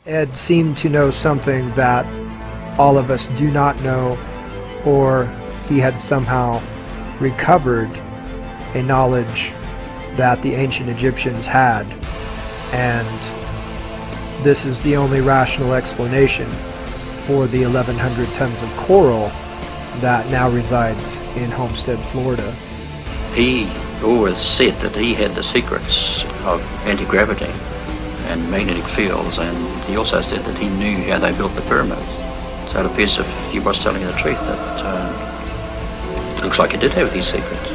had seemed to know something that all of us do not know, or he had somehow recovered a knowledge that the ancient Egyptians had, and this is the only rational explanation for the 1,100 tons of coral that now resides in Homestead, Florida. He always said that he had the secrets of anti-gravity and magnetic fields, and he also said that he knew how they built the pyramids. So it appears if he was telling the truth, that it looks like he did have these secrets.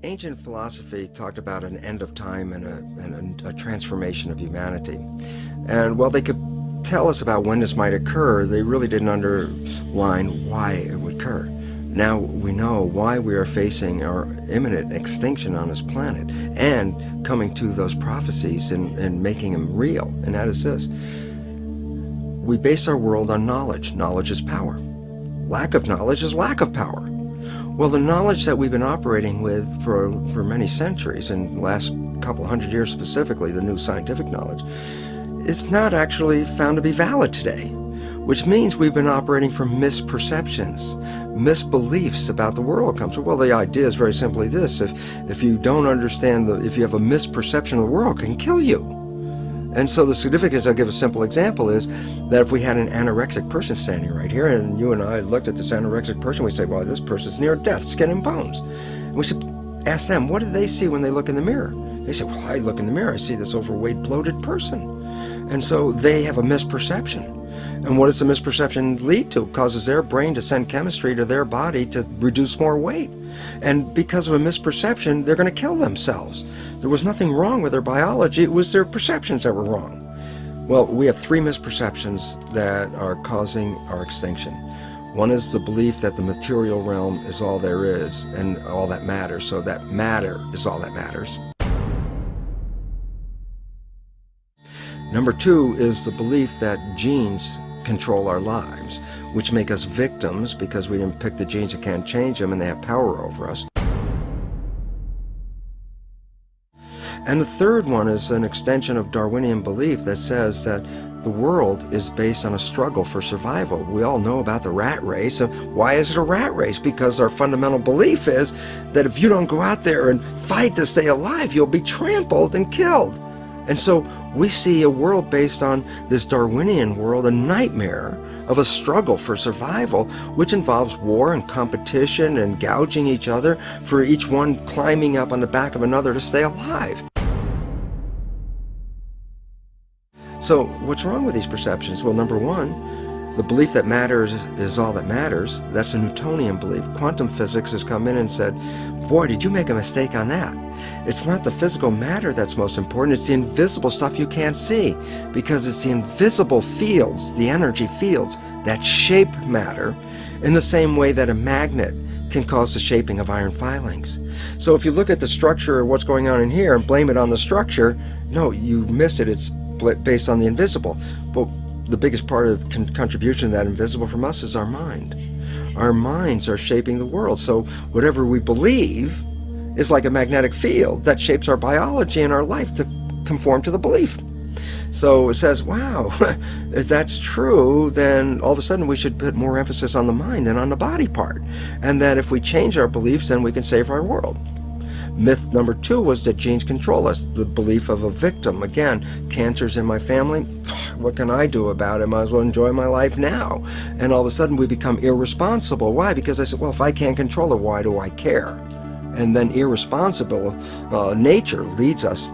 Ancient philosophy talked about an end of time and a transformation of humanity. And while they could tell us about when this might occur, they really didn't underline why it would occur. Now we know why we are facing our imminent extinction on this planet and coming to those prophecies and making them real. And that is this. We base our world on knowledge. Knowledge is power. Lack of knowledge is lack of power. Well, the knowledge that we've been operating with for many centuries, and the last couple hundred years specifically, the new scientific knowledge, is not actually found to be valid today, which means we've been operating from misperceptions, misbeliefs about the world comes from. Well, the idea is very simply this: if you don't understand, if you have a misperception of the world, it can kill you. And so the significance, I'll give a simple example, is that if we had an anorexic person standing right here, and you and I looked at this anorexic person, we say, well, this person's near death, skin and bones. And we should ask them, what do they see when they look in the mirror? They say, well, I look in the mirror, I see this overweight, bloated person. And so they have a misperception. And what does the misperception lead to? It causes their brain to send chemistry to their body to reduce more weight. And because of a misperception, they're going to kill themselves. There was nothing wrong with their biology, it was their perceptions that were wrong. Well, we have three misperceptions that are causing our extinction. One is the belief that the material realm is all there is and all that matters, so that matter is all that matters. Number two is the belief that genes control our lives, which make us victims because we didn't pick the genes and can't change them and they have power over us. And the third one is an extension of Darwinian belief that says that the world is based on a struggle for survival. We all know about the rat race. And why is it a rat race? Because our fundamental belief is that if you don't go out there and fight to stay alive, you'll be trampled and killed. And so we see a world based on this Darwinian world, a nightmare of a struggle for survival, which involves war and competition and gouging each other for each one climbing up on the back of another to stay alive. So what's wrong with these perceptions? Well, number one, the belief that matter is all that matters. That's a Newtonian belief. Quantum physics has come in and said, boy, did you make a mistake on that. It's not the physical matter that's most important, it's the invisible stuff you can't see, because it's the invisible fields, the energy fields, that shape matter in the same way that a magnet can cause the shaping of iron filings. So if you look at the structure of what's going on in here and blame it on the structure, no, you missed it. It's based on the invisible. But the biggest part of contribution to that invisible from us is our mind. Our minds are shaping the world. So whatever we believe is like a magnetic field that shapes our biology and our life to conform to the belief. So it says, wow, if that's true, then all of a sudden we should put more emphasis on the mind than on the body part. And that if we change our beliefs, then we can save our world. Myth number two was that genes control us, the belief of a victim. Again, cancer's in my family, what can I do about it? Might as well enjoy my life now. And all of a sudden we become irresponsible. Why? Because I said, well, if I can't control it, why do I care? And then irresponsible nature leads us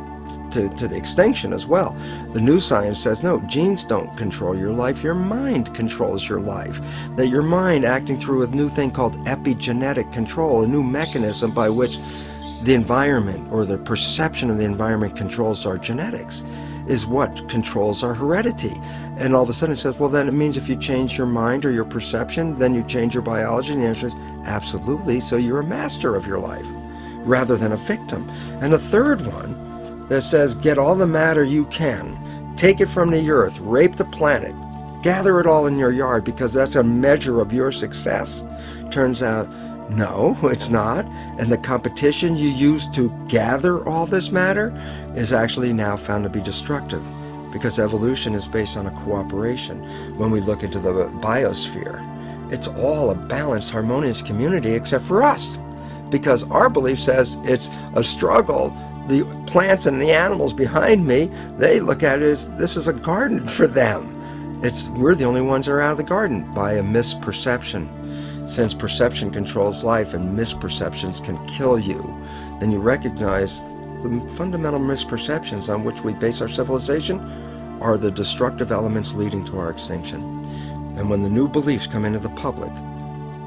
to the extinction as well. The new science says, no, genes don't control your life, your mind controls your life. That your mind acting through a new thing called epigenetic control, a new mechanism by which the environment or the perception of the environment controls our genetics, is what controls our heredity. And all of a sudden it says, well, then it means if you change your mind or your perception, then you change your biology. And the answer is absolutely. So you're a master of your life rather than a victim. And the third one that says, get all the matter you can, take it from the earth, rape the planet, gather it all in your yard because that's a measure of your success. Turns out, no, it's not. And the competition you use to gather all this matter is actually now found to be destructive, because evolution is based on a cooperation. When we look into the biosphere, it's all a balanced, harmonious community except for us, because our belief says it's a struggle. The plants and the animals behind me, they look at it as this is a garden for them. We're the only ones that are out of the garden by a misperception. Since perception controls life and misperceptions can kill you, then you recognize the fundamental misperceptions on which we base our civilization are the destructive elements leading to our extinction. And when the new beliefs come into the public,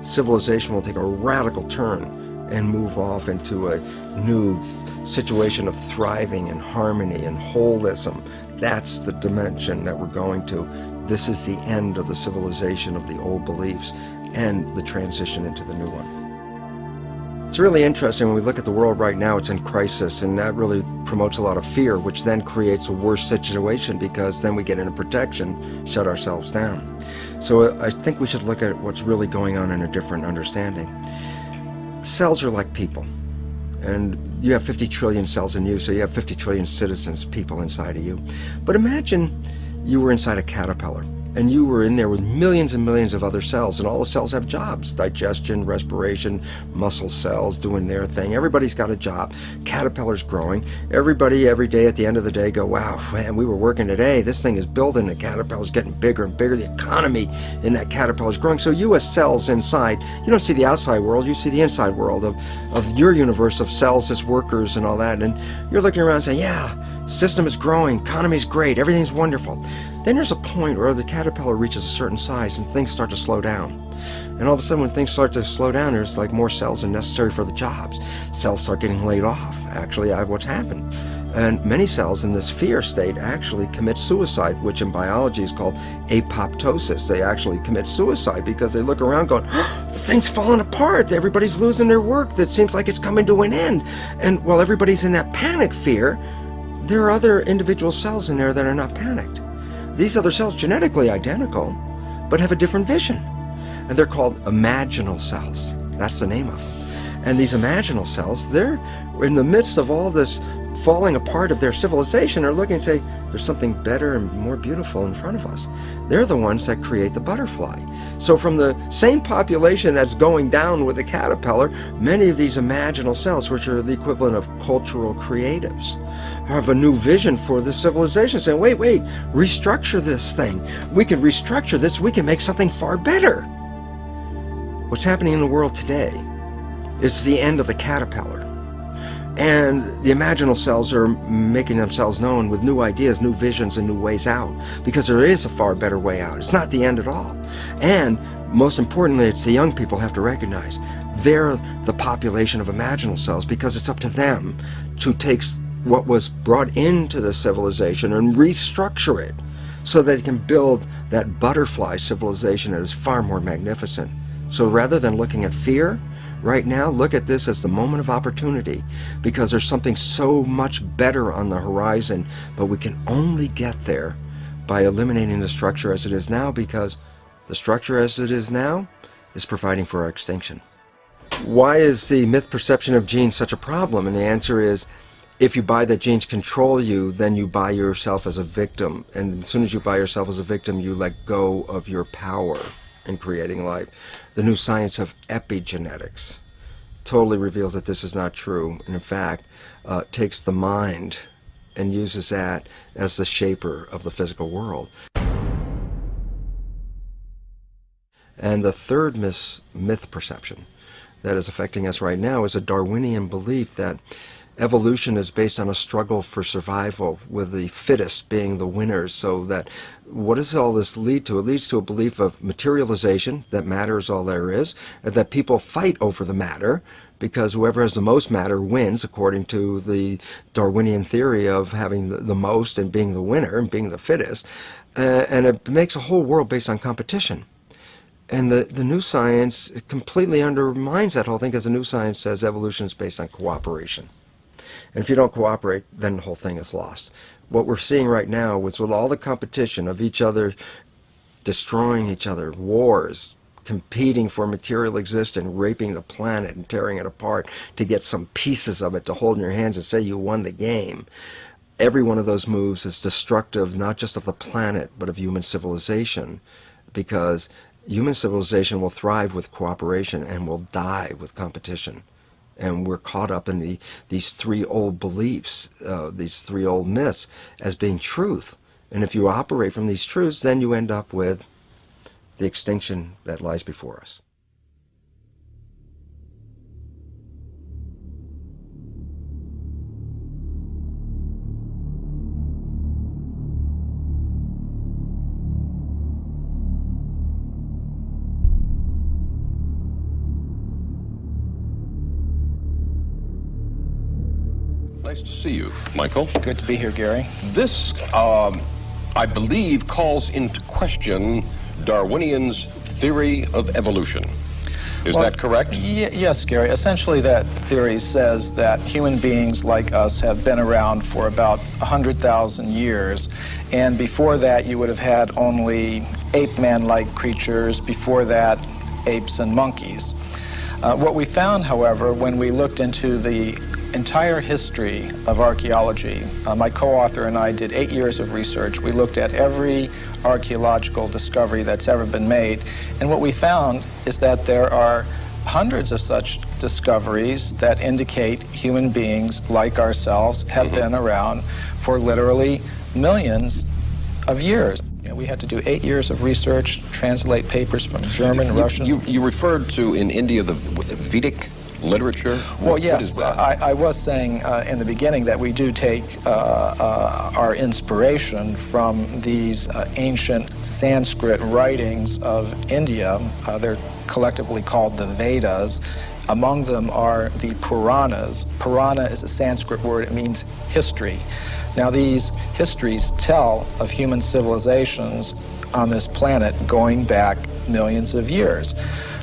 civilization will take a radical turn and move off into a new situation of thriving and harmony and holism. That's the dimension that we're going to. This is the end of the civilization of the old beliefs and the transition into the new one. It's really interesting when we look at the world right now. It's in crisis, and that really promotes a lot of fear, which then creates a worse situation, because then we get into protection, shut ourselves down. So I think we should look at what's really going on in a different understanding. Cells are like people, and you have 50 trillion cells in you, so you have 50 trillion citizens, people inside of you. But imagine you were inside a caterpillar, and you were in there with millions and millions of other cells, and all the cells have jobs: digestion, respiration, muscle cells doing their thing. Everybody's got a job. Caterpillar's growing. Everybody every day at the end of the day go, wow, man, we were working today. This thing is building. The caterpillar's getting bigger and bigger. The economy in that caterpillar's growing. So you as cells inside, you don't see the outside world, you see the inside world of your universe of cells as workers and all that. And you're looking around saying, yeah, system is growing, economy's great, everything's wonderful. Then there's a point where the caterpillar reaches a certain size and things start to slow down. And all of a sudden when things start to slow down, there's like more cells than necessary for the jobs. Cells start getting laid off. Actually, what's happened. And many cells in this fear state actually commit suicide, which in biology is called apoptosis. They actually commit suicide because they look around going, oh, the thing's falling apart. Everybody's losing their work. That seems like it's coming to an end. And while everybody's in that panic fear, there are other individual cells in there that are not panicked. These other cells, genetically identical, but have a different vision. And they're called imaginal cells. That's the name of them. And these imaginal cells, they're in the midst of all this falling apart of their civilization, are looking and say, there's something better and more beautiful in front of us. They're the ones that create the butterfly. So from the same population that's going down with the caterpillar, many of these imaginal cells, which are the equivalent of cultural creatives, have a new vision for the civilization, saying, wait, restructure this thing. We can restructure this. We can make something far better. What's happening in the world today is the end of the caterpillar. And the imaginal cells are making themselves known with new ideas, new visions, and new ways out, because there is a far better way out. It's not the end at all. And most importantly, it's the young people have to recognize they're the population of imaginal cells, because it's up to them to take what was brought into the civilization and restructure it so that they can build that butterfly civilization that is far more magnificent. So rather than looking at fear, right now, look at this as the moment of opportunity, because there's something so much better on the horizon, but we can only get there by eliminating the structure as it is now, because the structure as it is now is providing for our extinction. Why is the myth perception of genes such a problem? And the answer is, if you buy that genes control you, then you buy yourself as a victim. And as soon as you buy yourself as a victim, you let go of your power in creating life. The new science of epigenetics totally reveals that this is not true, and in fact takes the mind and uses that as the shaper of the physical world. And the third myth perception that is affecting us right now is a Darwinian belief that evolution is based on a struggle for survival, with the fittest being the winners. So that, what does all this lead to? It leads to a belief of materialization, that matter is all there is, and that people fight over the matter, because whoever has the most matter wins, according to the Darwinian theory of having the most and being the winner and being the fittest. And it makes a whole world based on competition. And the new science completely undermines that whole thing, because the new science says evolution is based on cooperation. And if you don't cooperate, then the whole thing is lost. What we're seeing right now is, with all the competition of each other destroying each other, wars, competing for material existence, raping the planet and tearing it apart to get some pieces of it to hold in your hands and say you won the game. Every one of those moves is destructive, not just of the planet, but of human civilization, because human civilization will thrive with cooperation and will die with competition. And we're caught up in these three old beliefs, these three old myths, as being truth. And if you operate from these truths, then you end up with the extinction that lies before us. Nice to see you, Michael. Good to be here, Gary. This, I believe, calls into question Darwinian's theory of evolution. Is that correct? Yes, Gary. Essentially, that theory says that human beings like us have been around for about 100,000 years. And before that, you would have had only ape-man-like creatures. Before that, apes and monkeys. What we found, however, when we looked into the entire history of archaeology, my co-author and I did 8 years of research. We looked at every archaeological discovery that's ever been made, and what we found is that there are hundreds of such discoveries that indicate human beings like ourselves have been around for literally millions of years. You know, we had to do 8 years of research, translate papers from German, Russian. You referred to in India the Vedic literature? Well, yes, I was saying in the beginning that we do take our inspiration from these ancient Sanskrit writings of India. They're collectively called the Vedas. Among them are the Puranas. Purana is a Sanskrit word. It means history. Now, these histories tell of human civilizations on this planet going back millions of years.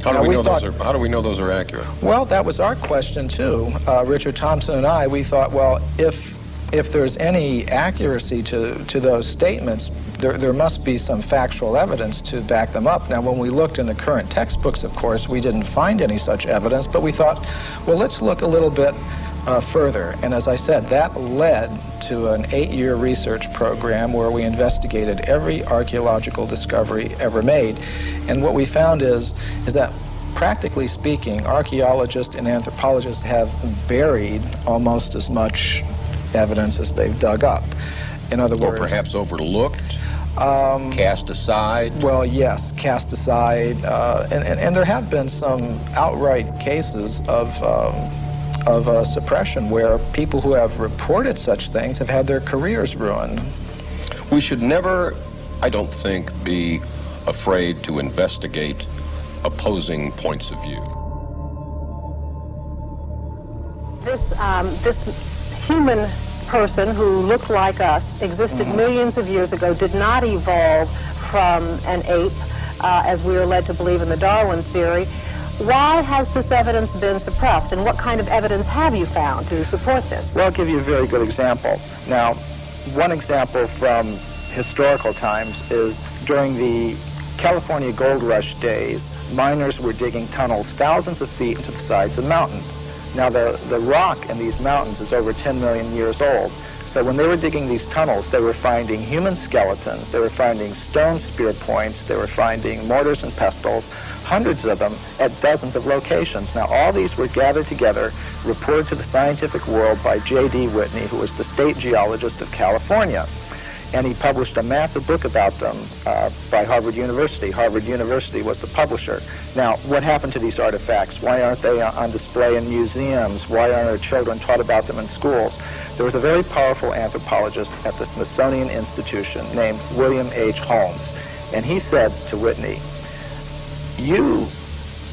How do we know those are accurate? Well, that was our question too. Richard Thompson and I, we thought, well, if there's any accuracy to those statements, there must be some factual evidence to back them up. Now, when we looked in the current textbooks, of course, we didn't find any such evidence, but we thought, well, let's look a little bit further. And as I said, that led to an 8-year research program where we investigated every archaeological discovery ever made. And what we found is that, practically speaking, archaeologists and anthropologists have buried almost as much evidence as they've dug up. In other words... Or perhaps overlooked? Cast aside? Well, yes, cast aside. And there have been some outright cases of suppression where people who have reported such things have had their careers ruined. We should never, I don't think, be afraid to investigate opposing points of view. This human person who looked like us, existed millions of years ago, did not evolve from an ape, as we are led to believe in the Darwin theory. Why has this evidence been suppressed, and what kind of evidence have you found to support this? Well, I'll give you a very good example. Now, one example from historical times is during the California gold rush days, miners were digging tunnels thousands of feet into the sides of mountains. Now, the rock in these mountains is over 10 million years old. So when they were digging these tunnels, they were finding human skeletons, they were finding stone spear points, they were finding mortars and pestles, hundreds of them at dozens of locations. Now, all these were gathered together, reported to the scientific world by J.D. Whitney, who was the state geologist of California. And he published a massive book about them by Harvard University. Harvard University was the publisher. Now, what happened to these artifacts? Why aren't they on display in museums? Why aren't our children taught about them in schools? There was a very powerful anthropologist at the Smithsonian Institution named William H. Holmes. And he said to Whitney, you,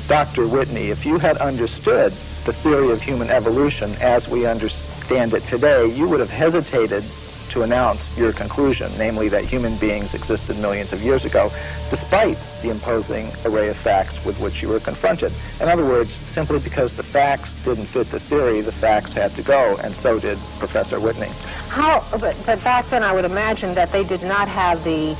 Dr. Whitney, if you had understood the theory of human evolution as we understand it today, you would have hesitated to announce your conclusion, namely that human beings existed millions of years ago, despite the imposing array of facts with which you were confronted. In other words, simply because the facts didn't fit the theory, the facts had to go, and so did Professor Whitney. But back then I would imagine that they did not have the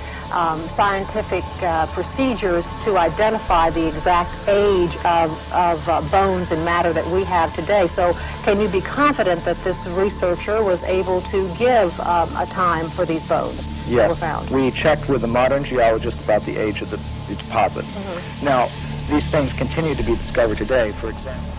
scientific procedures to identify the exact age of bones and matter that we have today. So can you be confident that this researcher was able to give a time for these bones that were found? Yes, we checked with the modern geologists about the age of the deposits. Now, these things continue to be discovered today, for example.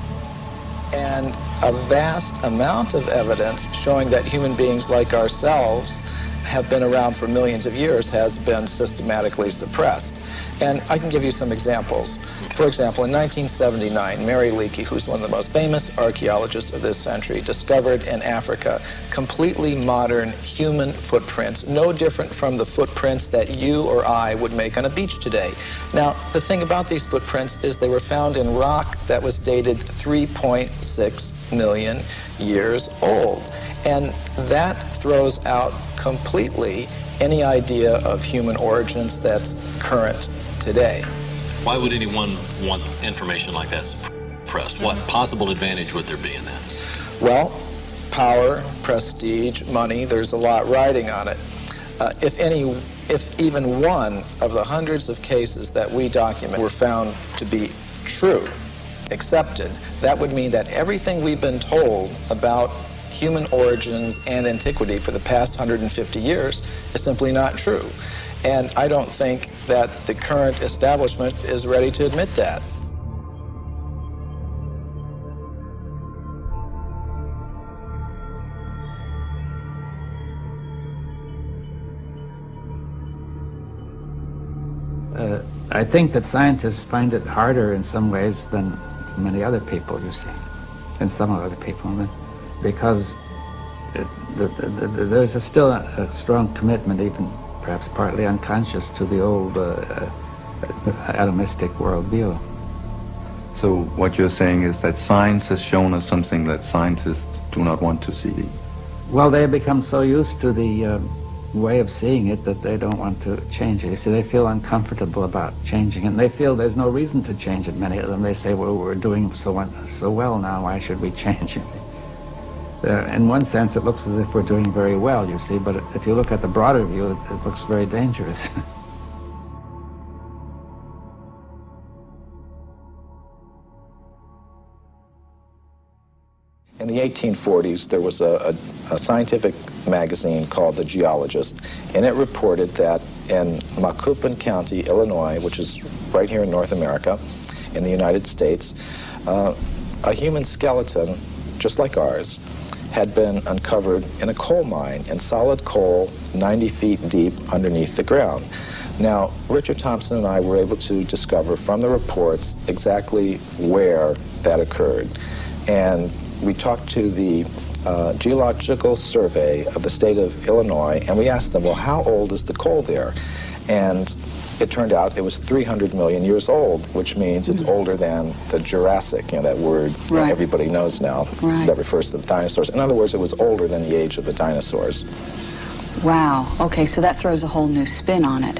And a vast amount of evidence showing that human beings like ourselves have been around for millions of years has been systematically suppressed. And I can give you some examples. For example, in 1979, Mary Leakey, who's one of the most famous archaeologists of this century, discovered in Africa completely modern human footprints, no different from the footprints that you or I would make on a beach today. Now, the thing about these footprints is they were found in rock that was dated 3.6 million years old. And that throws out completely any idea of human origins that's current today. Why would anyone want information like that suppressed? What possible advantage would there be in that? Well, power, prestige, money, there's a lot riding on it. If even one of the hundreds of cases that we document were found to be true, accepted, that would mean that everything we've been told about human origins and antiquity for the past 150 years is simply not true. And I don't think that the current establishment is ready to admit that. I think that scientists find it harder in some ways than many other people, you see, and some other people, because there's still a strong commitment, even perhaps partly unconscious, to the old atomistic worldview. So what you're saying is that science has shown us something that scientists do not want to see? Well, they have become so used to the way of seeing it that they don't want to change it. You see, they feel uncomfortable about changing it, and they feel there's no reason to change it. Many of them, they say, well, we're doing so well now, why should we change it? In one sense, it looks as if we're doing very well, you see, but if you look at the broader view, it looks very dangerous. In the 1840s, there was a scientific magazine called The Geologist, and it reported that in Macoupin County, Illinois, which is right here in North America, in the United States, a human skeleton, just like ours, had been uncovered in a coal mine, in solid coal 90 feet deep underneath the ground. Now, Richard Thompson and I were able to discover from the reports exactly where that occurred. And we talked to the Geological Survey of the state of Illinois, and we asked them, well, how old is the coal there? And it turned out it was 300 million years old, which means it's older than the Jurassic, you know, that word that everybody knows now, that refers to the dinosaurs. In other words, it was older than the age of the dinosaurs. Wow. Okay, so that throws a whole new spin on it.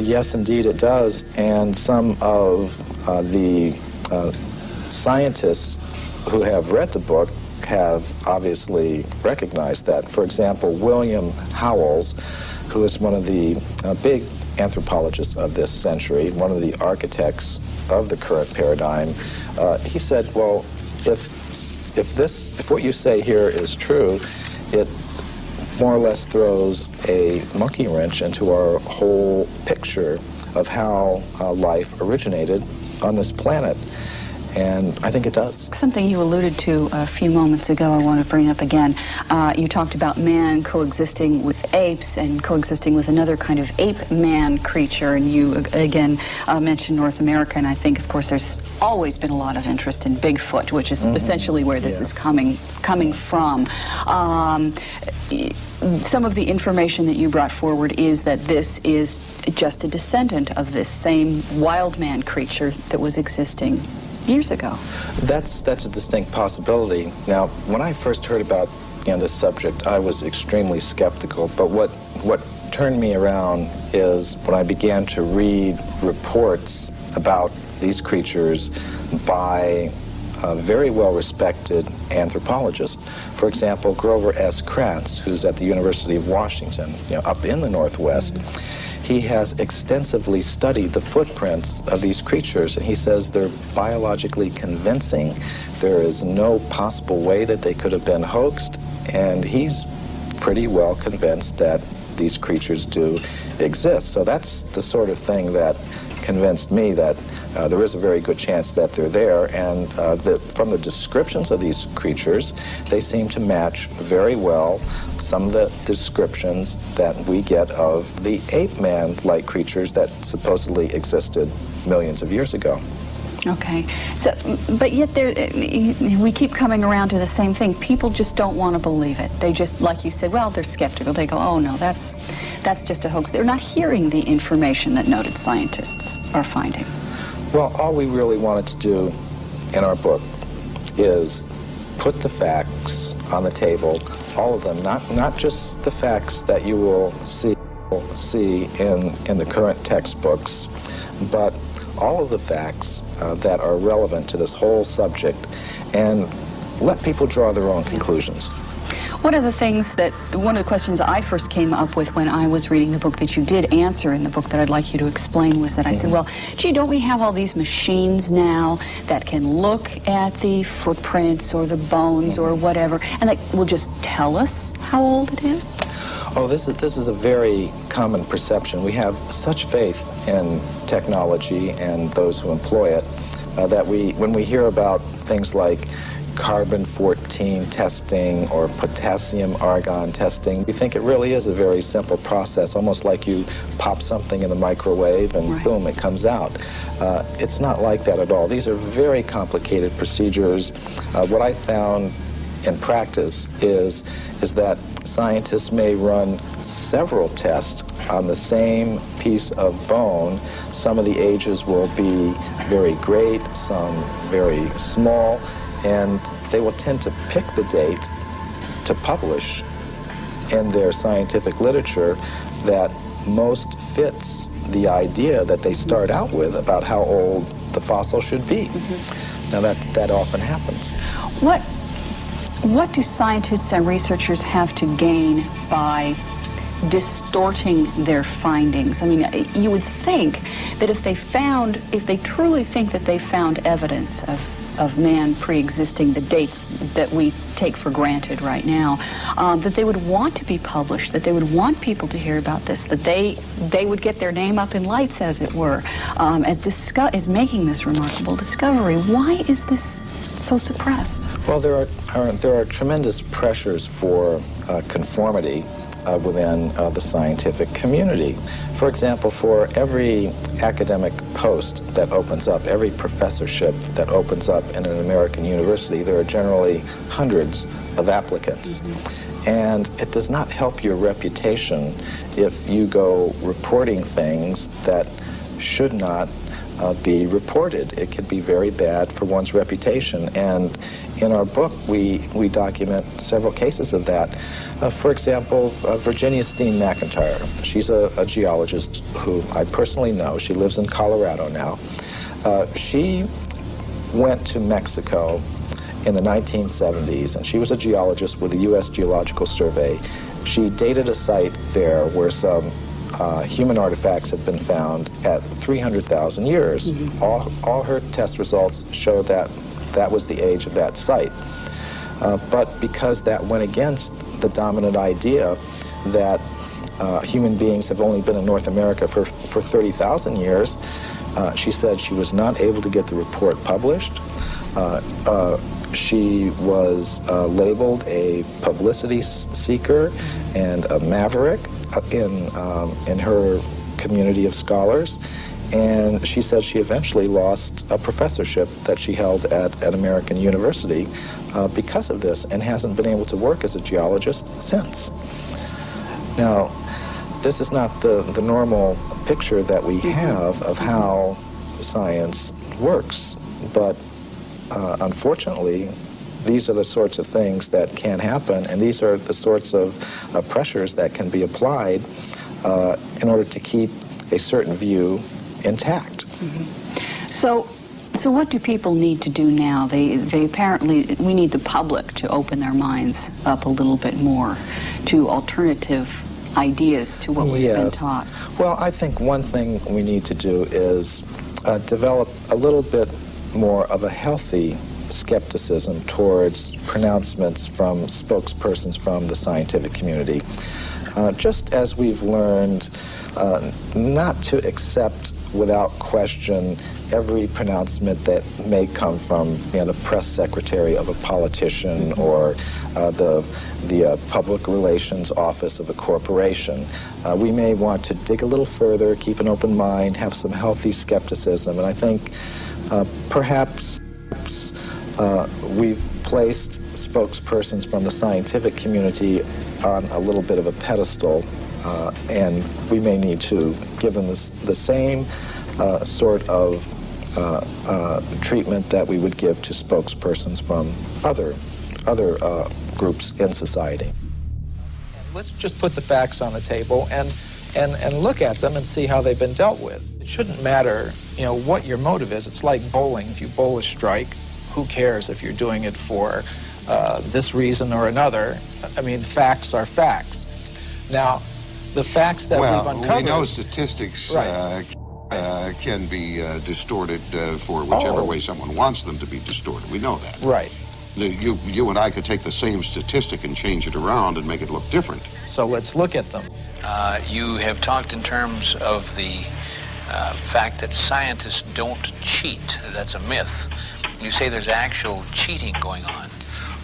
Yes, indeed it does. And some of the scientists who have read the book have obviously recognized that. For example, William Howells, who is one of the big anthropologists of this century, one of the architects of the current paradigm, he said, well, if what you say here is true, it more or less throws a monkey wrench into our whole picture of how life originated on this planet. And I think it does. Something you alluded to a few moments ago I want to bring up again. You talked about man coexisting with apes and coexisting with another kind of ape-man creature, and you again mentioned North America, and I think, of course, there's always been a lot of interest in Bigfoot, which is essentially where this is coming from. Some of the information that you brought forward is that this is just a descendant of this same wild man creature that was existing years ago. That's a distinct possibility. Now, when I first heard about this subject, I was extremely skeptical, but what turned me around is when I began to read reports about these creatures by very well-respected anthropologists. For example, Grover S. Krantz, who's at the University of Washington, up in the Northwest. He has extensively studied the footprints of these creatures, and he says they're biologically convincing. There is no possible way that they could have been hoaxed, and he's pretty well convinced that these creatures do exist. So that's the sort of thing that convinced me that there is a very good chance that they're there, and from the descriptions of these creatures, they seem to match very well some of the descriptions that we get of the ape-man-like creatures that supposedly existed millions of years ago. Okay, so, but yet we keep coming around to the same thing. People just don't want to believe it. They just, like you said, well, they're skeptical. They go, oh no, that's just a hoax. They're not hearing the information that noted scientists are finding. Well, all we really wanted to do in our book is put the facts on the table, all of them, not just the facts that you will see in the current textbooks, but all of the facts that are relevant to this whole subject, and let people draw their own conclusions. One of the questions I first came up with when I was reading the book that you did answer in the book that I'd like you to explain was that I said, well, gee, don't we have all these machines now that can look at the footprints or the bones or whatever, and that will just tell us how old it is? Oh, this is a very common perception. We have such faith in technology and those who employ it that when we hear about things like carbon-14 testing or potassium-argon testing, we think it really is a very simple process, almost like you pop something in the microwave and boom, it comes out. It's not like that at all. These are very complicated procedures. What I found in practice is that scientists may run several tests on the same piece of bone. Some of the ages will be very great, some very small, and they will tend to pick the date to publish in their scientific literature that most fits the idea that they start out with about how old the fossil should be. Now that often happens. What do scientists and researchers have to gain by distorting their findings? I mean, you would think that if they truly think that they found evidence of man pre-existing the dates that we take for granted right now, that they would want to be published, that they would want people to hear about this, that they would get their name up in lights, as it were, as making this remarkable discovery. Why is this so suppressed? Well, there are tremendous pressures for conformity within the scientific community. For example, for every academic post that opens up, every professorship that opens up in an American university, there are generally hundreds of applicants. And it does not help your reputation if you go reporting things that should not be reported. It could be very bad for one's reputation. And in our book, we document several cases of that. For example, Virginia Steen McIntyre. She's a geologist who I personally know. She lives in Colorado now. She went to Mexico in the 1970s, and she was a geologist with the U.S. Geological Survey. She dated a site there where some human artifacts have been found at 300,000 years. All her test results show that that was the age of that site. But because that went against the dominant idea that human beings have only been in North America for 30,000 years, she said she was not able to get the report published. She was labeled a publicity seeker and a maverick in her community of scholars, and she said she eventually lost a professorship that she held at an American university because of this, and hasn't been able to work as a geologist since. Now, this is not the normal picture that we have of how science works, but unfortunately, these are the sorts of things that can happen, and these are the sorts of pressures that can be applied in order to keep a certain view intact. So what do people need to do now? They apparently, we need the public to open their minds up a little bit more to alternative ideas to what we've been taught. Well, I think one thing we need to do is develop a little bit more of a healthy skepticism towards pronouncements from spokespersons from the scientific community. Just as we've learned not to accept without question every pronouncement that may come from the press secretary of a politician or the public relations office of a corporation. We may want to dig a little further, keep an open mind, have some healthy skepticism, and I think perhaps we've placed spokespersons from the scientific community on a little bit of a pedestal, and we may need to give them the same sort of treatment that we would give to spokespersons from other other groups in society. Let's just put the facts on the table and look at them and see how they've been dealt with. It shouldn't matter, what your motive is. It's like bowling. If you bowl a strike, who cares if you're doing it for this reason or another? I mean, facts are facts. Now, the facts that we've uncovered... Well, we know statistics can be distorted for whichever way someone wants them to be distorted. We know that. Right. You and I could take the same statistic and change it around and make it look different. So let's look at them. You have talked in terms of the fact that scientists don't cheat. That's a myth. You say there's actual cheating going on.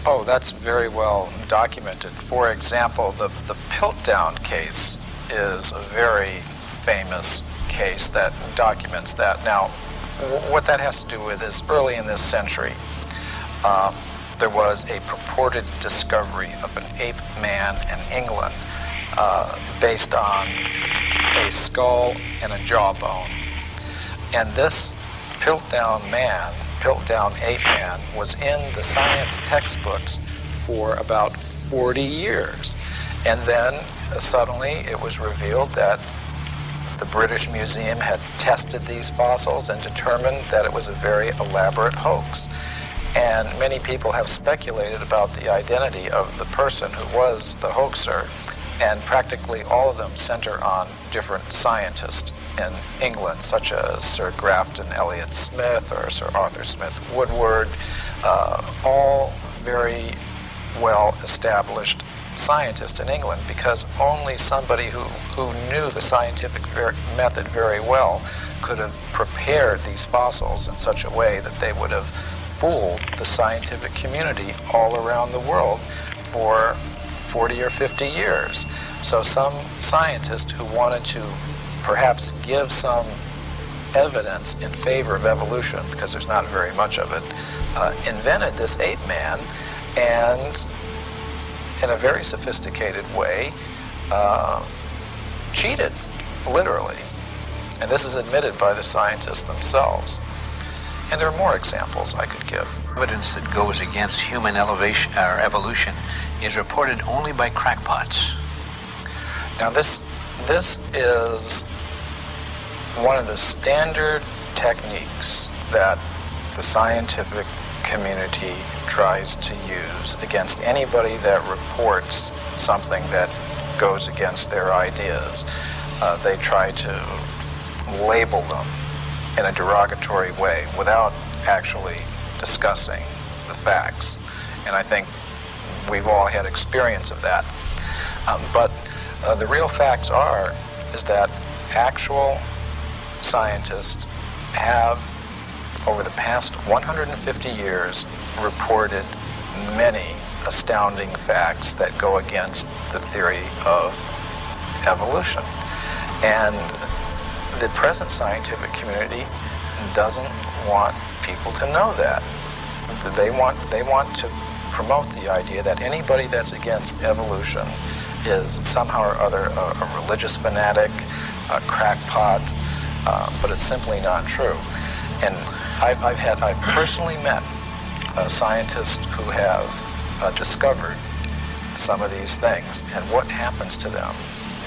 Oh, that's very well documented. For example, the Piltdown case is a very famous case that documents that. Now, what that has to do with is early in this century, there was a purported discovery of an ape man in England based on a skull and a jawbone. And this Piltdown ape man, was in the science textbooks for about 40 years. And then suddenly it was revealed that the British Museum had tested these fossils and determined that it was a very elaborate hoax. And many people have speculated about the identity of the person who was the hoaxer, and practically all of them center on different scientists in England, such as Sir Grafton Elliott Smith or Sir Arthur Smith Woodward, all very well-established scientists in England, because only somebody who knew the scientific method very well could have prepared these fossils in such a way that they would have fooled the scientific community all around the world for 40 or 50 years. So some scientist who wanted to perhaps give some evidence in favor of evolution, because there's not very much of it, invented this ape man, and in a very sophisticated way, cheated, literally. And this is admitted by the scientists themselves. And there are more examples I could give. Evidence that goes against human evolution is reported only by crackpots. Now this is one of the standard techniques that the scientific community tries to use against anybody that reports something that goes against their ideas. They try to label them in a derogatory way without actually discussing the facts. And I think we've all had experience of that. But the real facts is that actual scientists have, over the past 150 years, reported many astounding facts that go against the theory of evolution. And the present scientific community doesn't want people to know that. They want to promote the idea that anybody that's against evolution is somehow or other a religious fanatic, a crackpot, but it's simply not true. And I've personally met scientists who have discovered some of these things, and what happens to them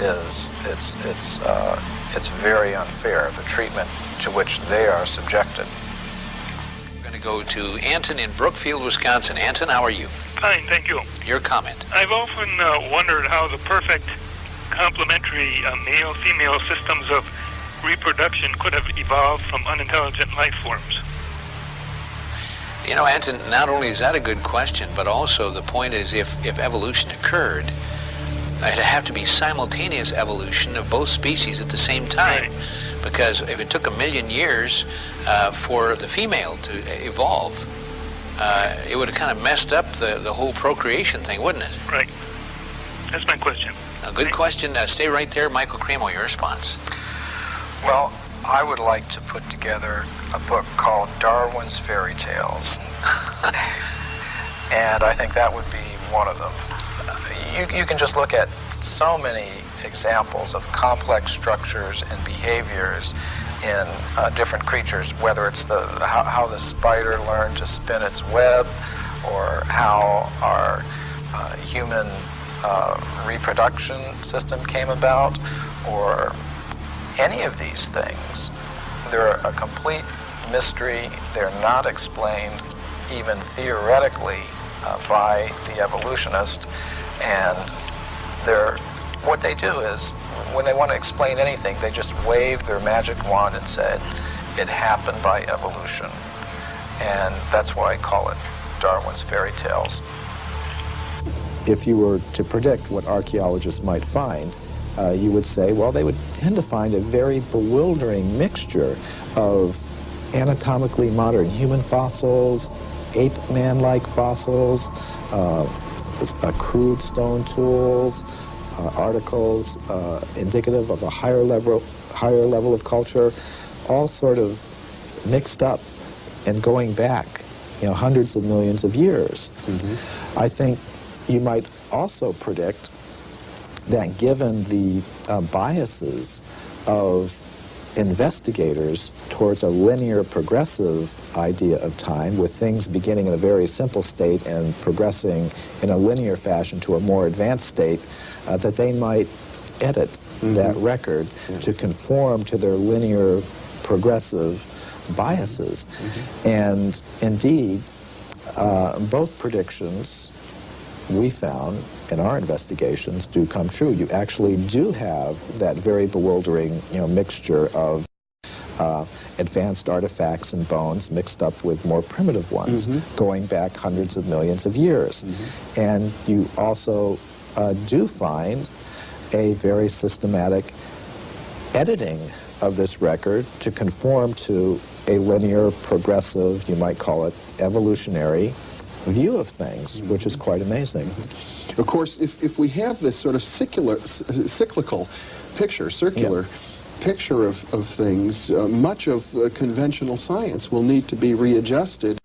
is it's very unfair, the treatment to which they are subjected. We're going to go to Anton in Brookfield, Wisconsin. Anton, how are you? Fine, thank you. Your comment. I've often wondered how the perfect complementary male-female systems of reproduction could have evolved from unintelligent life forms. You know, Anton, not only is that a good question, but also the point is if evolution occurred, it'd have to be simultaneous evolution of both species at the same time. Right. Because if it took 1 million years for the female to evolve, it would have kind of messed up the whole procreation thing, wouldn't it? Right. That's my question. A good question. Stay right there. Michael Cremo, your response. Well, I would like to put together a book called Darwin's Fairy Tales. And I think that would be one of them. You can just look at so many examples of complex structures and behaviors in different creatures, whether it's how the spider learned to spin its web, or how our human reproduction system came about, or any of these things. They're a complete mystery. They're not explained even theoretically by the evolutionist, and what they do is, when they want to explain anything, they just wave their magic wand and said, it happened by evolution. And that's why I call it Darwin's fairy tales. If you were to predict what archaeologists might find, you would say, well, they would tend to find a very bewildering mixture of anatomically modern human fossils, ape-man-like fossils, crude stone tools, articles indicative of a higher level of culture, all sort of mixed up and going back, hundreds of millions of years. I think you might also predict that given the biases of investigators towards a linear progressive idea of time, with things beginning in a very simple state and progressing in a linear fashion to a more advanced state, that they might edit that record to conform to their linear progressive biases. And indeed, both predictions we found in our investigations do come true. You actually do have that very bewildering, mixture of advanced artifacts and bones mixed up with more primitive ones, going back hundreds of millions of years. And you also do find a very systematic editing of this record to conform to a linear, progressive, you might call it evolutionary, view of things, which is quite amazing. Of course, if we have this sort of cyclical picture, circular picture of things, much of conventional science will need to be readjusted.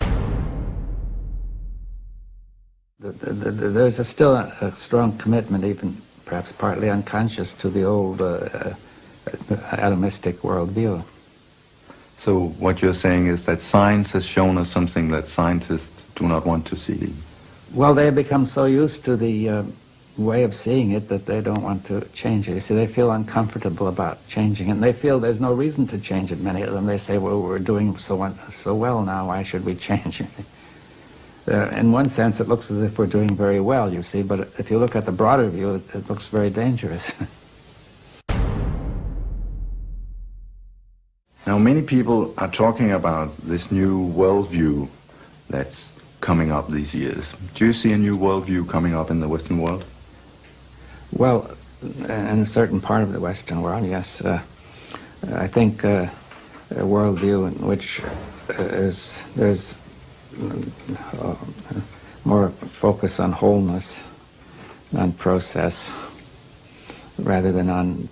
There's still a strong commitment, even perhaps partly unconscious, to the old atomistic worldview. So what you're saying is that science has shown us something that scientists do not want to see. Well, they have become so used to the way of seeing it that they don't want to change it. You see, they feel uncomfortable about changing it, and they feel there's no reason to change it. Many of them, they say, well, we're doing so well now, why should we change it? In one sense, it looks as if we're doing very well, you see, but if you look at the broader view, it looks very dangerous. Now, many people are talking about this new worldview that's coming up these years. Do you see a new worldview coming up in the Western world? Well, in a certain part of the Western world, yes. I think a worldview in which there's more focus on wholeness, on process, rather than on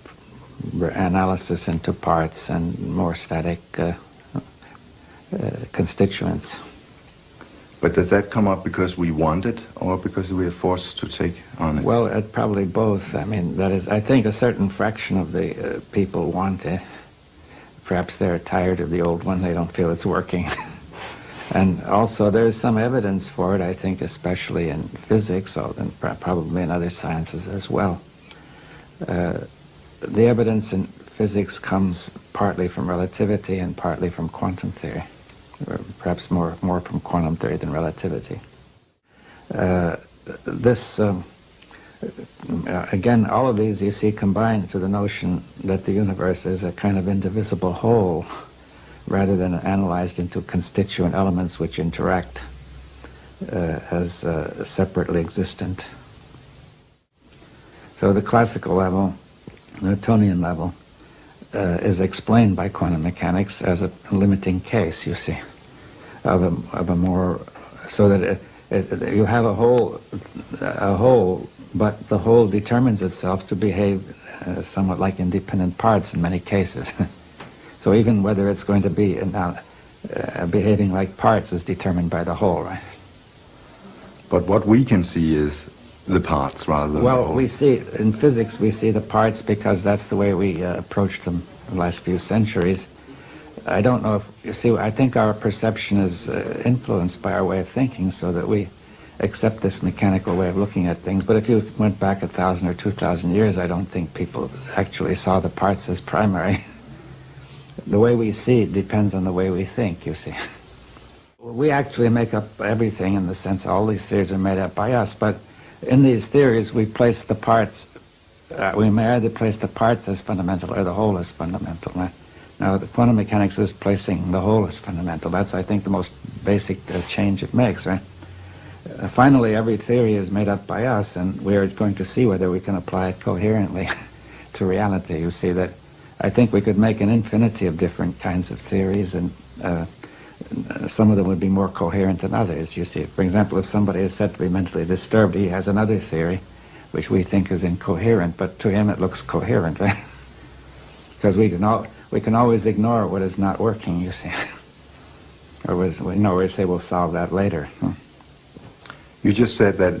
analysis into parts and more static constituents. But does that come up because we want it, or because we are forced to take on it? Well, probably both. I mean, that is, I think a certain fraction of the people want it. Perhaps they're tired of the old one, they don't feel it's working. And also there's some evidence for it, I think, especially in physics, and probably in other sciences as well. The evidence in physics comes partly from relativity and partly from quantum theory, or perhaps more from quantum theory than relativity. Again, all of these you see combined to the notion that the universe is a kind of indivisible whole, rather than analyzed into constituent elements which interact as separately existent. So the classical level, Newtonian level, is explained by quantum mechanics as a limiting case, you see, of a more, so that you have a whole, but the whole determines itself to behave somewhat like independent parts in many cases. So even whether it's going to be behaving like parts is determined by the whole, right? But what we can see is the parts rather than the whole. We see, in physics, we see the parts because that's the way we approached them the last few centuries. I don't know if, you see, I think our perception is influenced by our way of thinking, so that we accept this mechanical way of looking at things. But if you went back 1,000 or 2,000 years, I don't think people actually saw the parts as primary. The way we see it depends on the way we think, you see. We actually make up everything in the sense all these theories are made up by us, but in these theories we place the parts, we may either place the parts as fundamental or the whole as fundamental. Right? Now, the quantum mechanics is placing the whole as fundamental. That's, I think, the most basic change it makes, right? Finally, every theory is made up by us, and we're going to see whether we can apply it coherently to reality. You see that I think we could make an infinity of different kinds of theories, and some of them would be more coherent than others, you see. For example, if somebody is said to be mentally disturbed, he has another theory which we think is incoherent, but to him it looks coherent, right? Because we can always ignore what is not working, you see. Or we say we'll solve that later. You just said that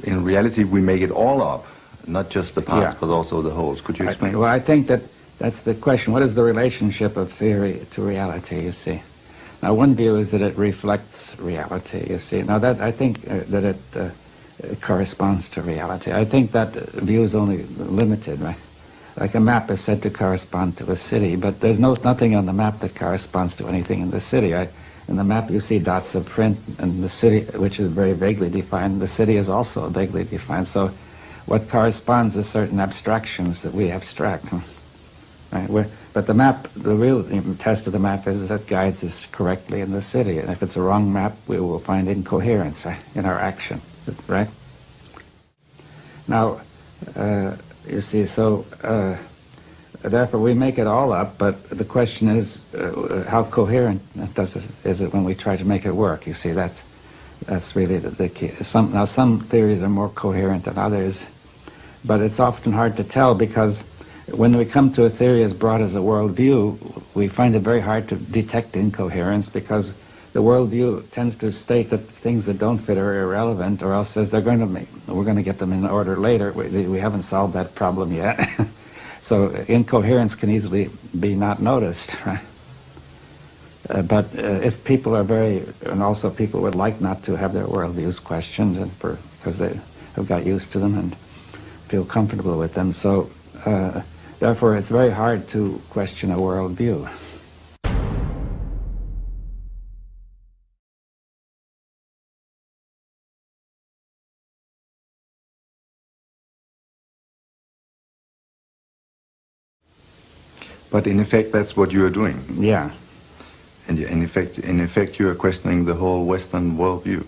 in reality we make it all up, not just the parts, but also the wholes. Could you explain? Well, I think that's the question. What is the relationship of theory to reality, you see? Now, one view is that it reflects reality, you see. Now, that I think that it corresponds to reality. I think that view is only limited, right? Like a map is said to correspond to a city, but there's nothing on the map that corresponds to anything in the city. In the map you see dots of print, and the city, which is very vaguely defined, the city is also vaguely defined. So what corresponds is certain abstractions that we abstract. Right? But the map, the real test of the map is that it guides us correctly in the city. And if it's a wrong map, we will find incoherence, right, in our action. Right? Now, you see, so therefore we make it all up, but the question is how coherent is it when we try to make it work? You see, that's really the key. Some theories are more coherent than others, but it's often hard to tell because when we come to a theory as broad as a worldview, we find it very hard to detect incoherence because the worldview tends to state that things that don't fit are irrelevant, or else says we're going to get them in order later. We haven't solved that problem yet. So incoherence can easily be not noticed, right? But if people are and also people would like not to have their worldviews questioned, because they have got used to them and feel comfortable with them. So therefore it's very hard to question a worldview. But in effect, that's what you are doing. Yeah. And in effect, you are questioning the whole Western worldview.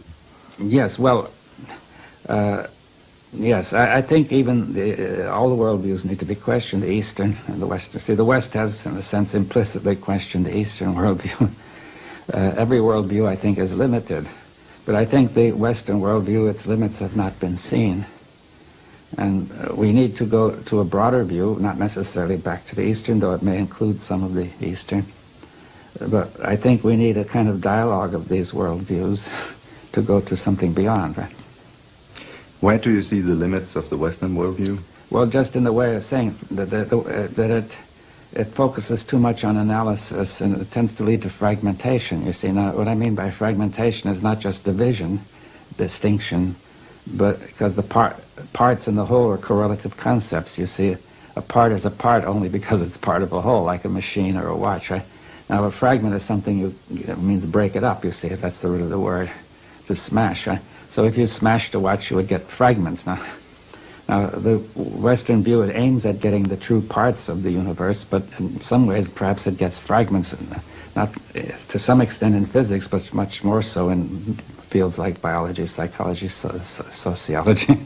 Yes. Well, yes. I think even all the worldviews need to be questioned. The Eastern and the Western. See, the West has, in a sense, implicitly questioned the Eastern worldview. Every worldview, I think, is limited, but I think the Western worldview, its limits have not been seen. And we need to go to a broader view, not necessarily back to the Eastern, though it may include some of the Eastern. But I think we need a kind of dialogue of these worldviews to go to something beyond, right? Where do you see the limits of the Western worldview? Well, just in the way of saying that it focuses too much on analysis, and it tends to lead to fragmentation, you see. Now, what I mean by fragmentation is not just division, distinction, but because the parts in the whole are correlative concepts, you see. A part is a part only because it's part of a whole, like a machine or a watch, right? Now, a fragment is something it means break it up, you see. That's the root of the word, to smash, right? So if you smashed a watch, you would get fragments. Now, the Western view, it aims at getting the true parts of the universe, but in some ways, perhaps it gets fragments, not to some extent in physics, but much more so in fields like biology, psychology, sociology,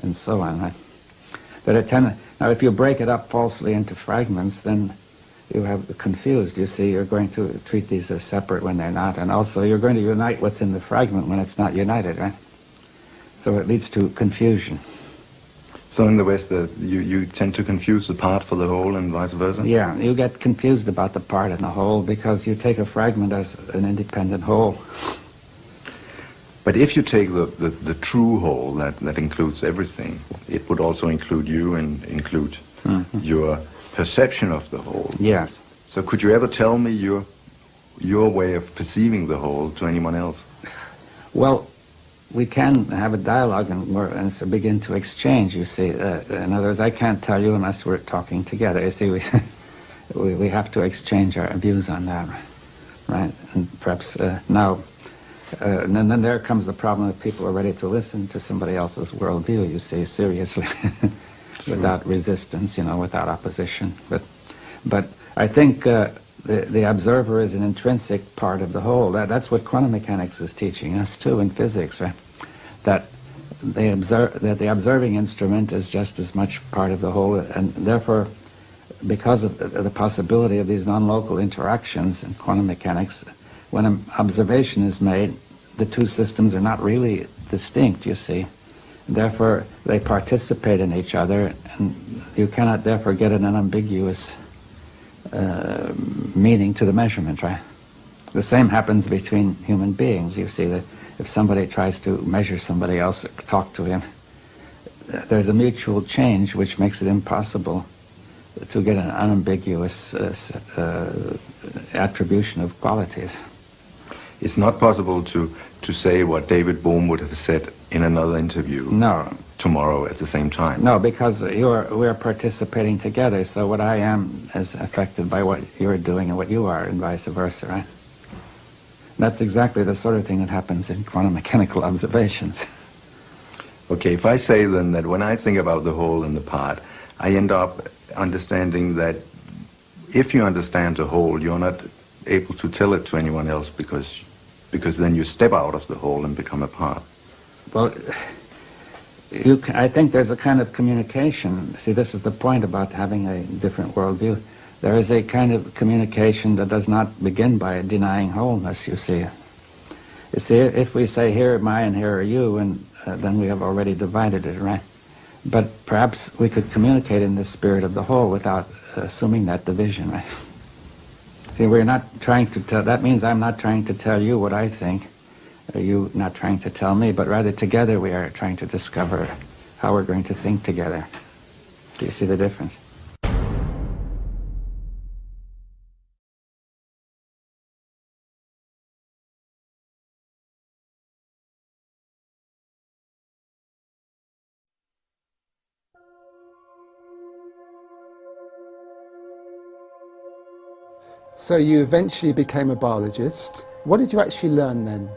and so on. Right? But now, if you break it up falsely into fragments, then you have confused. You see, you're going to treat these as separate when they're not, and also you're going to unite what's in the fragment when it's not united, right? So it leads to confusion. So in the West, you tend to confuse the part for the whole and vice versa? Yeah, you get confused about the part and the whole because you take a fragment as an independent whole. But if you take the true whole that includes everything, it would also include you and include your perception of the whole. Yes. So could you ever tell me your way of perceiving the whole to anyone else? Well, we can have a dialogue and so begin to exchange, you see. In other words, I can't tell you unless we're talking together. You see, we have to exchange our views on that, right? And perhaps now, and then there comes the problem that people are ready to listen to somebody else's worldview, you see, seriously, without resistance, you know, without opposition. But I think the observer is an intrinsic part of the whole. That's what quantum mechanics is teaching us too in physics, right? That the observing instrument is just as much part of the whole, and therefore, because of the possibility of these non-local interactions in quantum mechanics, when an observation is made, the two systems are not really distinct, you see. Therefore, they participate in each other, and you cannot therefore get an unambiguous meaning to the measurement, right? The same happens between human beings. You see that if somebody tries to measure somebody else, talk to him, there's a mutual change which makes it impossible to get an unambiguous attribution of qualities. It's not possible to say what David Bohm would have said in another interview. No. Tomorrow at the same time. No, because we're participating together, so what I am is affected by what you're doing and what you are, and vice versa, right? That's exactly the sort of thing that happens in quantum mechanical observations. Okay, if I say then that when I think about the whole and the part, I end up understanding that if you understand the whole, you're not able to tell it to anyone else because then you step out of the whole and become a part. Well, I think there's a kind of communication. See, this is the point about having a different worldview. There is a kind of communication that does not begin by denying wholeness, you see. You see, if we say, here am I and here are you, and then we have already divided it, right? But perhaps we could communicate in the spirit of the whole without assuming that division, right? See, we're not trying to tell, that means I'm not trying to tell you what I think, you not trying to tell me, but rather together we are trying to discover how we're going to think together. Do you see the difference? So you eventually became a biologist. What did you actually learn then?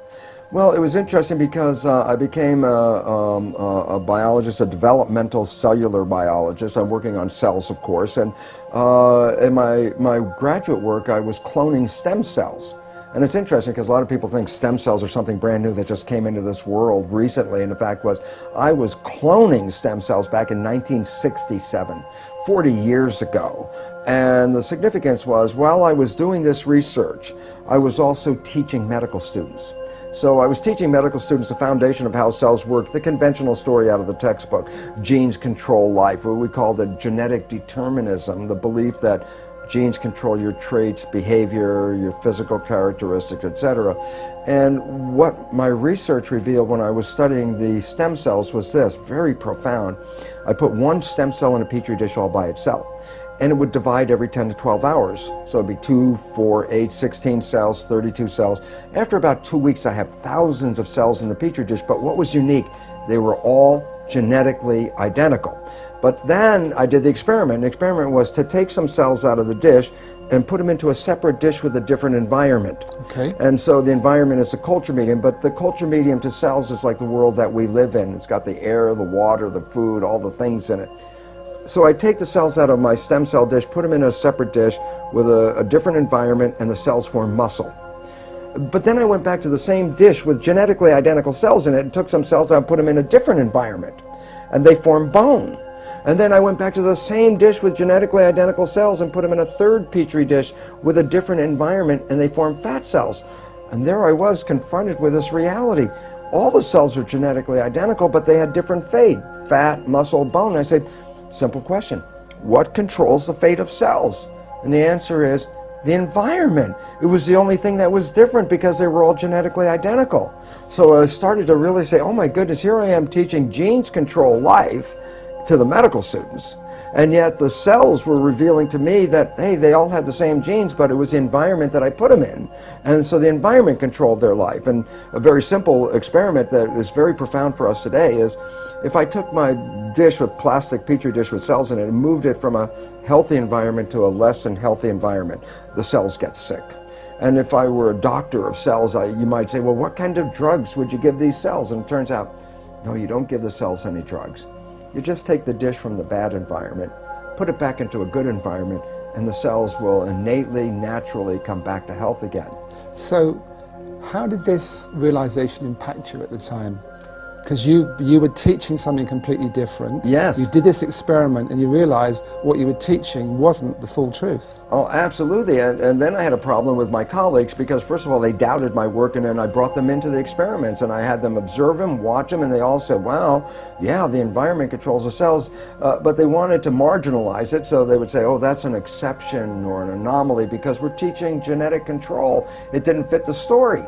Well, it was interesting because I became a biologist, a developmental cellular biologist. I'm working on cells, of course, and in my graduate work I was cloning stem cells. And it's interesting because a lot of people think stem cells are something brand new that just came into this world recently, and the fact was I was cloning stem cells back in 1967, 40 years ago. And the significance was, while I was doing this research, I was also teaching medical students. So I was teaching medical students the foundation of how cells work, the conventional story out of the textbook, genes control life, what we call the genetic determinism, the belief that genes control your traits, behavior, your physical characteristics, etc. And what my research revealed when I was studying the stem cells was this, very profound. I put one stem cell in a petri dish all by itself, and it would divide every 10 to 12 hours. So it'd be 2, 4, 8, 16 cells, 32 cells. After about 2 weeks, I have thousands of cells in the petri dish, but what was unique? They were all genetically identical. But then I did the experiment. The experiment was to take some cells out of the dish and put them into a separate dish with a different environment. Okay. And so the environment is a culture medium, but the culture medium to cells is like the world that we live in. It's got the air, the water, the food, all the things in it. So I take the cells out of my stem cell dish, put them in a separate dish with a different environment, and the cells form muscle. But then I went back to the same dish with genetically identical cells in it and took some cells out and put them in a different environment, and they form bone. And then I went back to the same dish with genetically identical cells and put them in a third petri dish with a different environment, and they form fat cells. And there I was confronted with this reality. All the cells are genetically identical, but they had different fate, fat, muscle, bone. And I said, simple question, what controls the fate of cells? And the answer is the environment. It was the only thing that was different because they were all genetically identical. So I started to really say, oh my goodness, here I am teaching genes control life, to the medical students. And yet the cells were revealing to me that, hey, they all had the same genes, but it was the environment that I put them in. And so the environment controlled their life. And a very simple experiment that is very profound for us today is, if I took my dish with plastic petri dish with cells in it and moved it from a healthy environment to a less than healthy environment, the cells get sick. And if I were a doctor of cells, you might say, well, what kind of drugs would you give these cells? And it turns out, no, you don't give the cells any drugs. You just take the dish from the bad environment, put it back into a good environment, and the cells will innately, naturally come back to health again. So how did this realization impact you at the time? Because you were teaching something completely different. Yes. You did this experiment and you realized what you were teaching wasn't the full truth. Oh, absolutely. And then I had a problem with my colleagues because, first of all, they doubted my work, and then I brought them into the experiments and I had them observe them, watch them, and they all said, wow, yeah, the environment controls the cells. But they wanted to marginalize it, so they would say, oh, that's an exception or an anomaly because we're teaching genetic control. It didn't fit the story.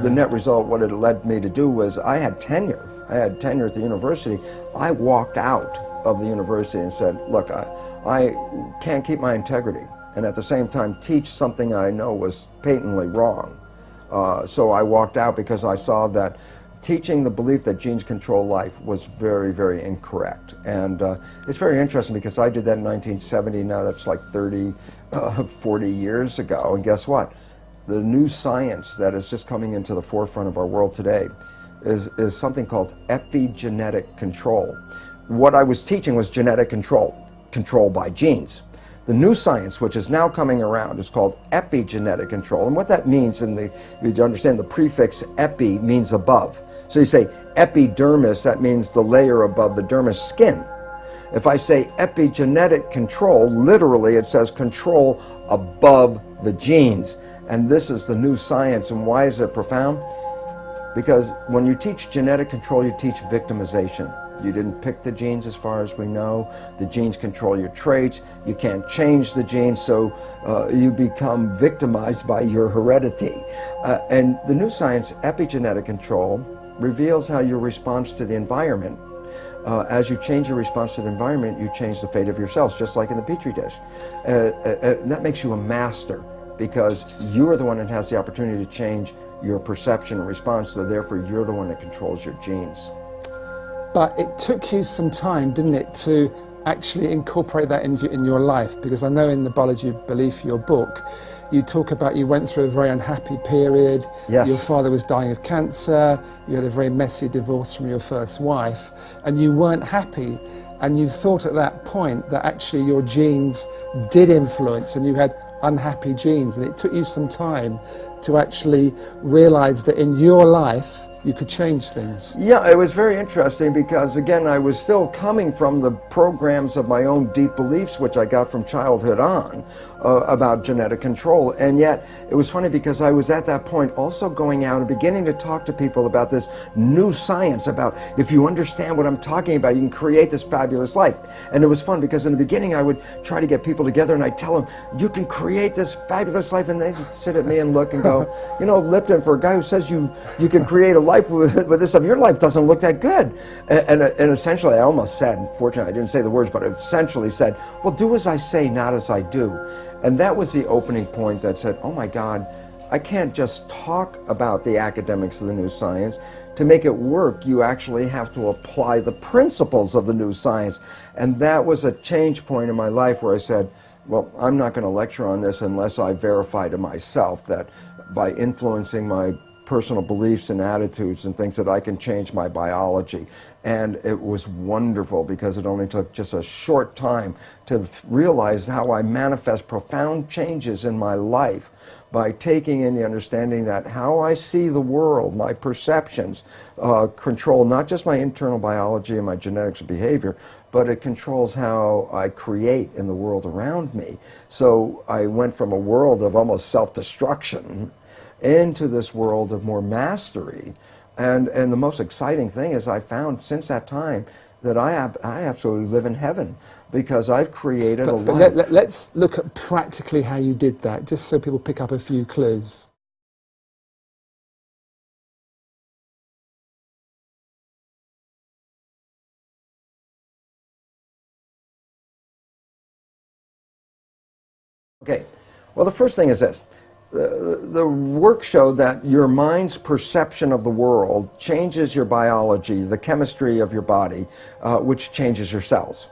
The net result, what it led me to do was I had tenure. I had tenure at the university. I walked out of the university and said, look, I can't keep my integrity and at the same time teach something I know was patently wrong. So I walked out because I saw that teaching the belief that genes control life was very, very incorrect. And it's very interesting because I did that in 1970. Now that's like 40 years ago. And guess what? The new science that is just coming into the forefront of our world today is something called epigenetic control. What I was teaching was genetic control by genes. The new science, which is now coming around, is called epigenetic control. And what that means, you understand the prefix epi means above. So you say epidermis, that means the layer above the dermis, skin. If I say epigenetic control, literally it says control above the genes. And this is the new science. And why is it profound? Because when you teach genetic control, you teach victimization. You didn't pick the genes as far as we know. The genes control your traits. You can't change the genes, so you become victimized by your heredity. And the new science, epigenetic control, reveals how your response to the environment, as you change your response to the environment, you change the fate of your cells, just like in the Petri dish. That makes you a master, because you're the one that has the opportunity to change your perception and response, so therefore you're the one that controls your genes. But it took you some time, didn't it, to actually incorporate that in your life? Because I know in the Biology of Belief, your book, you talk about you went through a very unhappy period. Yes. Your father was dying of cancer. You had a very messy divorce from your first wife, and you weren't happy. And you thought at that point that actually your genes did influence, and you had unhappy genes, and it took you some time to actually realize that in your life you could change things. Yeah, it was very interesting because, again, I was still coming from the programs of my own deep beliefs, which I got from childhood on, about genetic control. And yet, it was funny because I was at that point also going out and beginning to talk to people about this new science, about if you understand what I'm talking about, you can create this fabulous life. And it was fun because in the beginning I would try to get people together and I'd tell them, you can create this fabulous life, and they'd sit at me and look and go, you know, Lipton, for a guy who says you can create a life with this stuff, your life doesn't look that good. And essentially I almost said, fortunately I didn't say the words, but I essentially said, well, do as I say, not as I do. And that was the opening point that said, oh my God, I can't just talk about the academics of the new science. To make it work, you actually have to apply the principles of the new science. And that was a change point in my life where I said, well, I'm not going to lecture on this unless I verify to myself that by influencing my personal beliefs and attitudes and things that I can change my biology. And it was wonderful because it only took just a short time to realize how I manifest profound changes in my life by taking in the understanding that how I see the world, my perceptions, control not just my internal biology and my genetics and behavior, but it controls how I create in the world around me. So I went from a world of almost self-destruction into this world of more mastery. And the most exciting thing is I found since that time that I absolutely live in heaven, because I've created a life. But let's look at practically how you did that, just so people pick up a few clues. Okay, well, the first thing is this. The work showed that your mind's perception of the world changes your biology, the chemistry of your body, which changes your cells.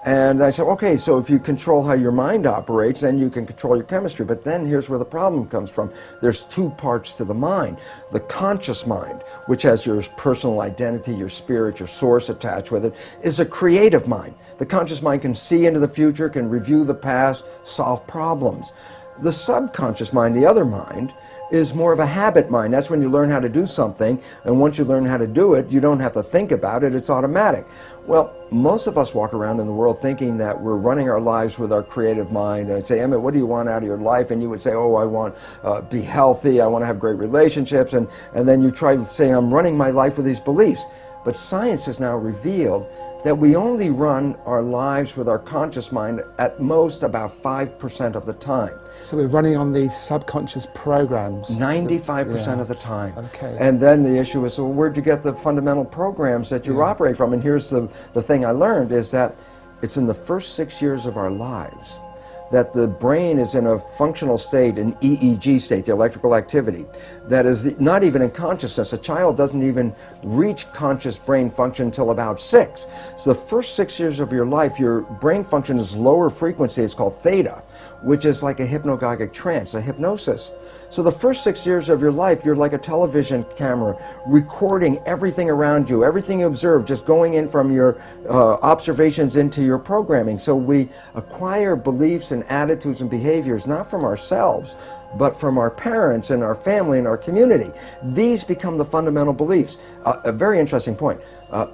And I said, okay, so if you control how your mind operates, then you can control your chemistry. But then here's where the problem comes from. There's two parts to the mind. The conscious mind, which has your personal identity, your spirit, your source attached with it, is a creative mind. The conscious mind can see into the future, can review the past, solve problems. The subconscious mind, the other mind, is more of a habit mind. That's when you learn how to do something, and once you learn how to do it, you don't have to think about it, it's automatic. Well, most of us walk around in the world thinking that we're running our lives with our creative mind. And I'd say, Emmett, what do you want out of your life? And you would say, oh, I want to be healthy, I want to have great relationships, and then you try to say, I'm running my life with these beliefs. But science has now revealed that we only run our lives with our conscious mind at most about 5% of the time. So we're running on these subconscious programs. 95% of the time. Okay. And then the issue is, so where'd you get the fundamental programs that you operate from? And here's the thing I learned is that it's in the first 6 years of our lives that the brain is in a functional state, an EEG state, the electrical activity, that is not even in consciousness. A child doesn't even reach conscious brain function until about 6. So the first 6 years of your life, your brain function is lower frequency. It's called theta, which is like a hypnagogic trance, a hypnosis. So the first 6 years of your life, you're like a television camera, recording everything around you, everything you observe, just going in from your observations into your programming. So we acquire beliefs and attitudes and behaviors, not from ourselves, but from our parents and our family and our community. These become the fundamental beliefs. A very interesting point.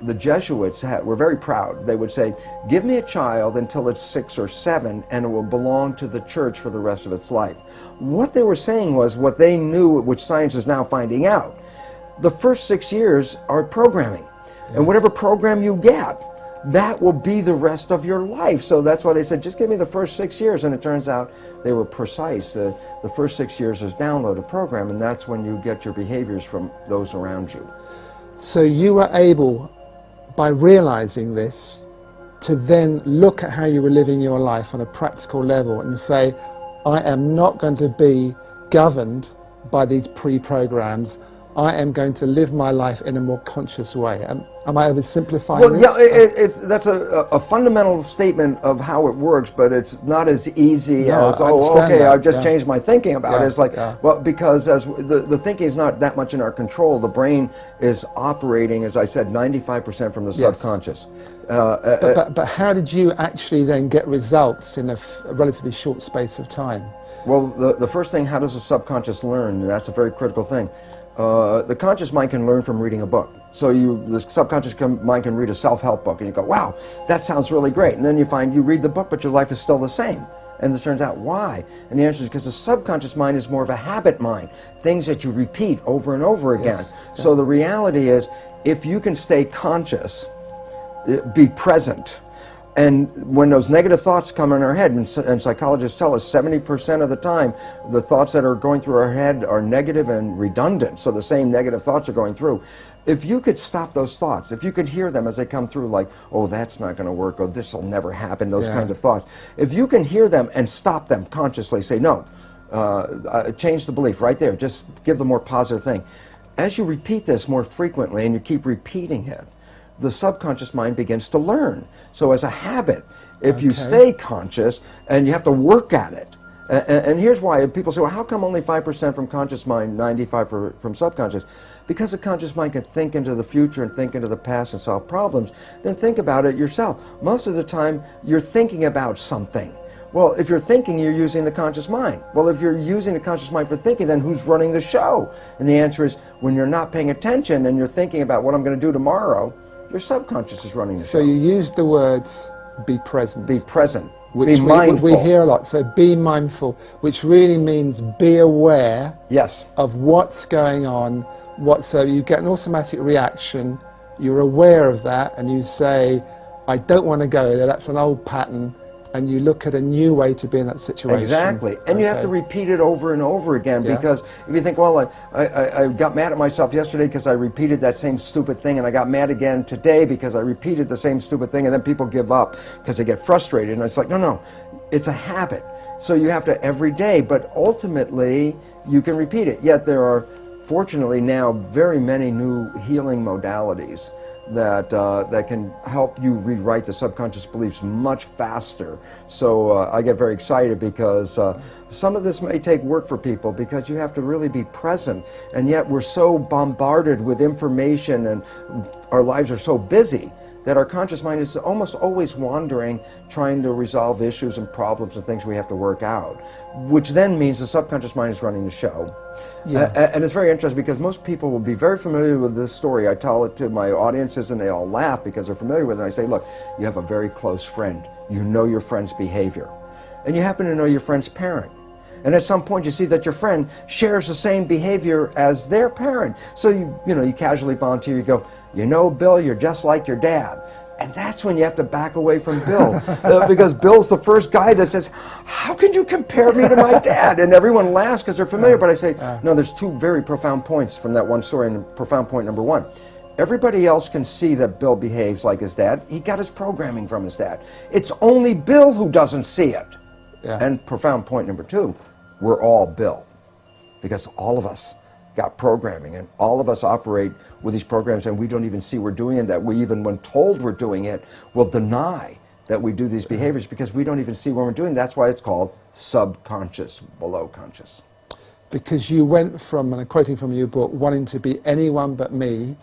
The Jesuits were very proud. They would say, give me a child until it's 6 or 7 and it will belong to the church for the rest of its life. What they were saying was what they knew, which science is now finding out. The first 6 years are programming. Yes. And whatever program you get, that will be the rest of your life. So that's why they said, just give me the first 6 years. And it turns out they were precise. The first 6 years is download a program, and that's when you get your behaviors from those around you. So you were able, by realizing this, to then look at how you were living your life on a practical level and say, I am not going to be governed by these pre-programs. I am going to live my life in a more conscious way. Am I oversimplifying this? Yeah, that's a fundamental statement of how it works, but it's not as easy as, okay, I've just changed my thinking about it. It's like, well, because as the thinking is not that much in our control. The brain is operating, as I said, 95% from the subconscious. But how did you actually then get results in a relatively short space of time? Well, the first thing, how does the subconscious learn? And that's a very critical thing. The conscious mind can learn from reading a book. So the subconscious mind can read a self-help book and you go, wow, that sounds really great. And then you find you read the book, but your life is still the same. And it turns out, why? And the answer is because the subconscious mind is more of a habit mind, things that you repeat over and over again. Yes. So the reality is, if you can stay conscious, be present, and when those negative thoughts come in our head, and psychologists tell us 70% of the time, the thoughts that are going through our head are negative and redundant, so the same negative thoughts are going through. If you could stop those thoughts, if you could hear them as they come through, like, oh, that's not going to work, or this will never happen, those kinds of thoughts. If you can hear them and stop them consciously, say, no, change the belief right there, just give the more positive thing. As you repeat this more frequently and you keep repeating it, the subconscious mind begins to learn. So as a habit, if you stay conscious, and you have to work at it, and here's why people say, well, how come only 5% from conscious mind, 95% from subconscious? Because the conscious mind can think into the future and think into the past and solve problems. Then think about it yourself. Most of the time, you're thinking about something. Well, if you're thinking, you're using the conscious mind. Well, if you're using the conscious mind for thinking, then who's running the show? And the answer is, when you're not paying attention and you're thinking about what I'm going to do tomorrow, your subconscious is running the show. So you used the words, be present. Be present. which we hear a lot. So be mindful, which really means be aware of what's going on. So you get an automatic reaction, you're aware of that, and you say, I don't want to go there, that's an old pattern, and you look at a new way to be in that situation. Exactly, and you have to repeat it over and over again, because if you think, well, I got mad at myself yesterday because I repeated that same stupid thing, and I got mad again today because I repeated the same stupid thing, and then people give up because they get frustrated, and it's like, no, it's a habit. So you have to every day, but ultimately you can repeat it. Yet there are, fortunately now, very many new healing modalities that can help you rewrite the subconscious beliefs much faster. So I get very excited because some of this may take work for people, because you have to really be present, and yet we're so bombarded with information and our lives are so busy that our conscious mind is almost always wandering, trying to resolve issues and problems and things we have to work out, which then means the subconscious mind is running the show. And it's very interesting, because most people will be very familiar with this story. I tell it to my audiences and they all laugh because they're familiar with it. I say, look, you have a very close friend. You know your friend's behavior. And you happen to know your friend's parent. And at some point you see that your friend shares the same behavior as their parent. So you casually volunteer, you go, you know, Bill, you're just like your dad. And that's when you have to back away from Bill, because Bill's the first guy that says, how can you compare me to my dad? And everyone laughs because they're familiar, but I say, no, there's two very profound points from that one story, and profound point number one. Everybody else can see that Bill behaves like his dad. He got his programming from his dad. It's only Bill who doesn't see it. And profound point number two, we're all Bill, because all of us got programming, and all of us operate with these programs, and we don't even see we're doing it. That we, even when told we're doing it, will deny that we do these behaviors because we don't even see when we're doing it. That's why it's called subconscious, below conscious. Because you went from, and I'm quoting from your book, wanting to be anyone but me,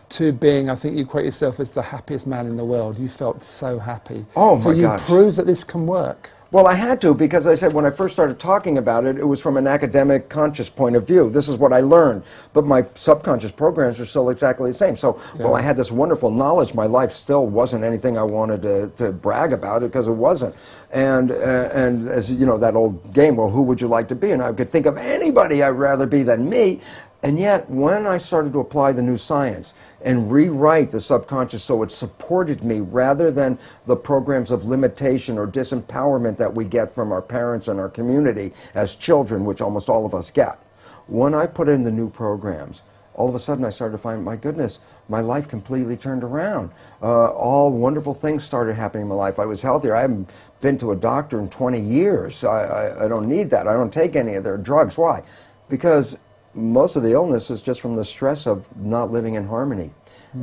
to being, I think you quote yourself as the happiest man in the world. You felt so happy. Oh my So you gosh. proved that this can work. Well, I had to, because I said when I first started talking about it, it was from an academic, conscious point of view. This is what I learned. But my subconscious programs are still exactly the same. So while I had this wonderful knowledge, my life still wasn't anything I wanted to brag about it, because it wasn't. And as you know, that old game, well, who would you like to be? And I could think of anybody I'd rather be than me. And yet, when I started to apply the new science and rewrite the subconscious so it supported me rather than the programs of limitation or disempowerment that we get from our parents and our community as children, which almost all of us get, when I put in the new programs, all of a sudden I started to find, my goodness, my life completely turned around. All wonderful things started happening in my life. I was healthier. I haven't been to a doctor in 20 years. I don't need that. I don't take any of their drugs. Why? Because most of the illness is just from the stress of not living in harmony.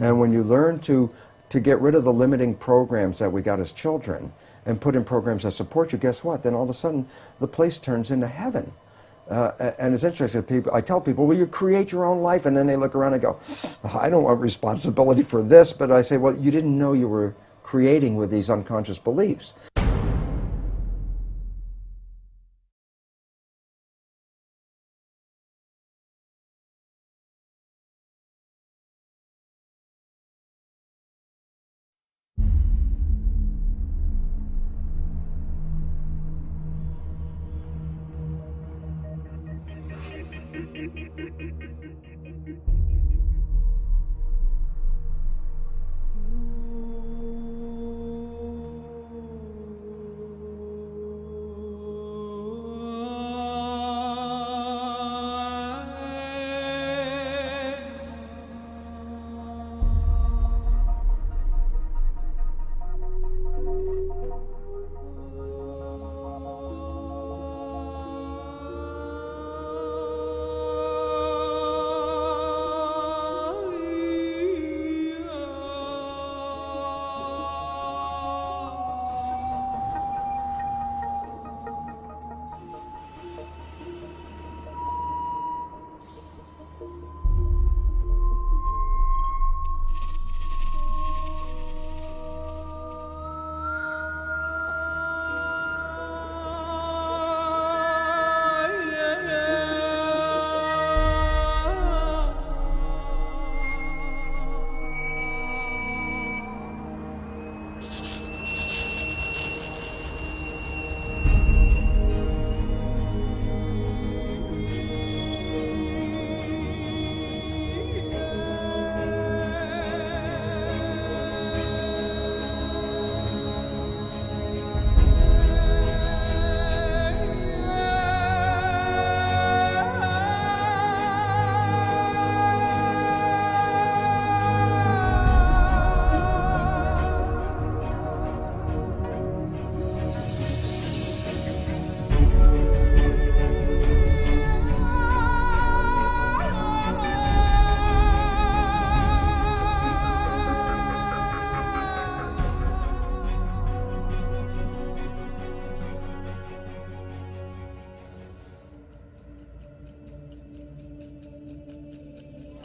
And when you learn to get rid of the limiting programs that we got as children and put in programs that support you, guess what? Then all of a sudden the place turns into heaven. And it's interesting, people, I tell people, well, you create your own life, and then they look around and go, I don't want responsibility for this, but I say, well, you didn't know you were creating with these unconscious beliefs.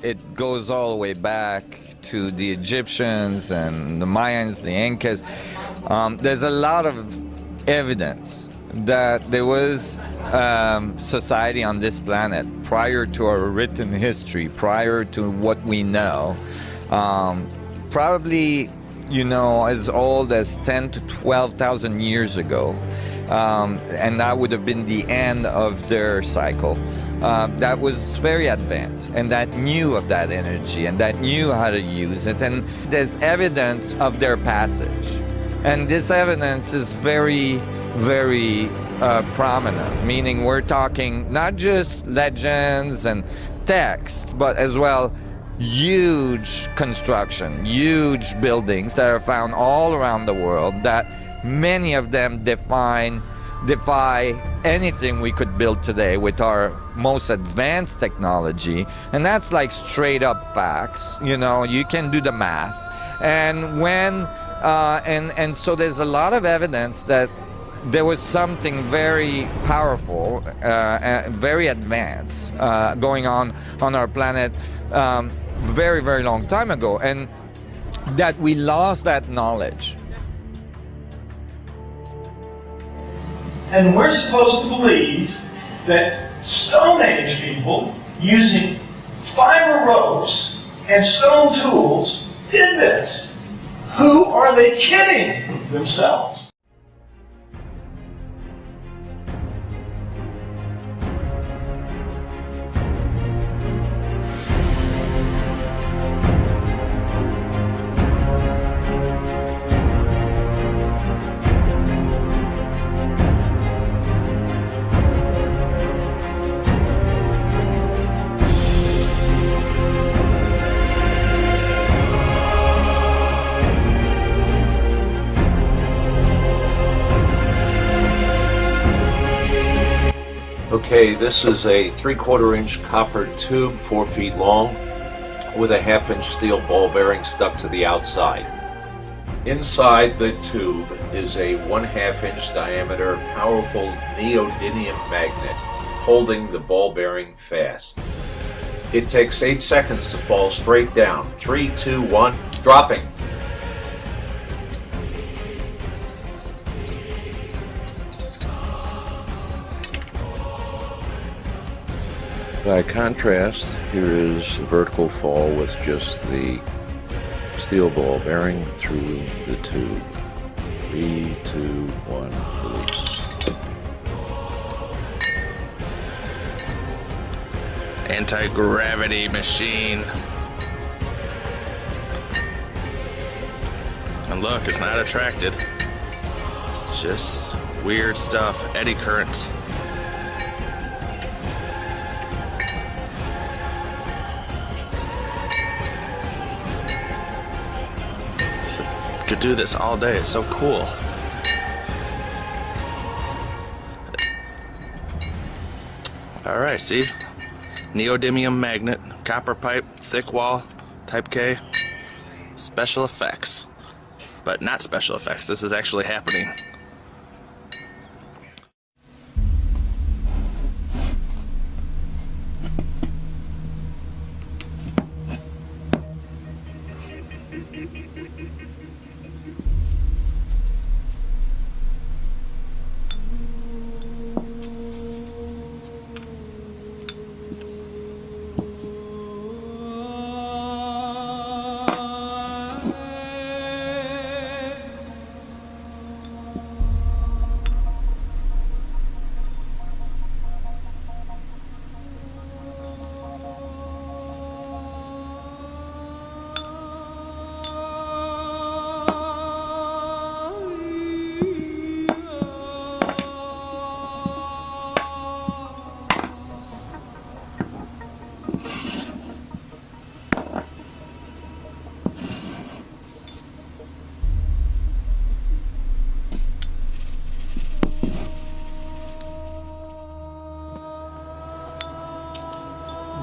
it goes all the way back to the Egyptians and the Mayans, the Incas. There's a lot of evidence that there was society on this planet prior to our written history, prior to what we know. Probably, as old as 10 to 12,000 years ago. And that would have been the end of their cycle. That was very advanced, and that knew of that energy, and that knew how to use it. And there's evidence of their passage. And this evidence is very, very prominent, meaning we're talking not just legends and text, but as well huge construction, huge buildings that are found all around the world, that many of them defy anything we could build today with our most advanced technology. And that's like straight up facts. You can do the math. And and so there's a lot of evidence that there was something very powerful, very advanced going on our planet very, very long time ago, and that we lost that knowledge. And we're supposed to believe that Stone Age people, using fiber ropes and stone tools, did this. Who are they kidding themselves? Okay, this is a 3/4 inch copper tube, 4 feet long, with a 1/2 inch steel ball bearing stuck to the outside. Inside the tube is a 1/2 inch diameter powerful neodymium magnet holding the ball bearing fast. It takes 8 seconds to fall straight down. 3, 2, 1, dropping. By contrast, here is the vertical fall with just the steel ball bearing through the tube. 3, 2, 1, release. Anti-gravity machine. And look, it's not attracted. It's just weird stuff, eddy currents. Could do this all day. It's so cool. All right, see? Neodymium magnet, copper pipe, thick wall, type K. Special effects. But not special effects. This is actually happening.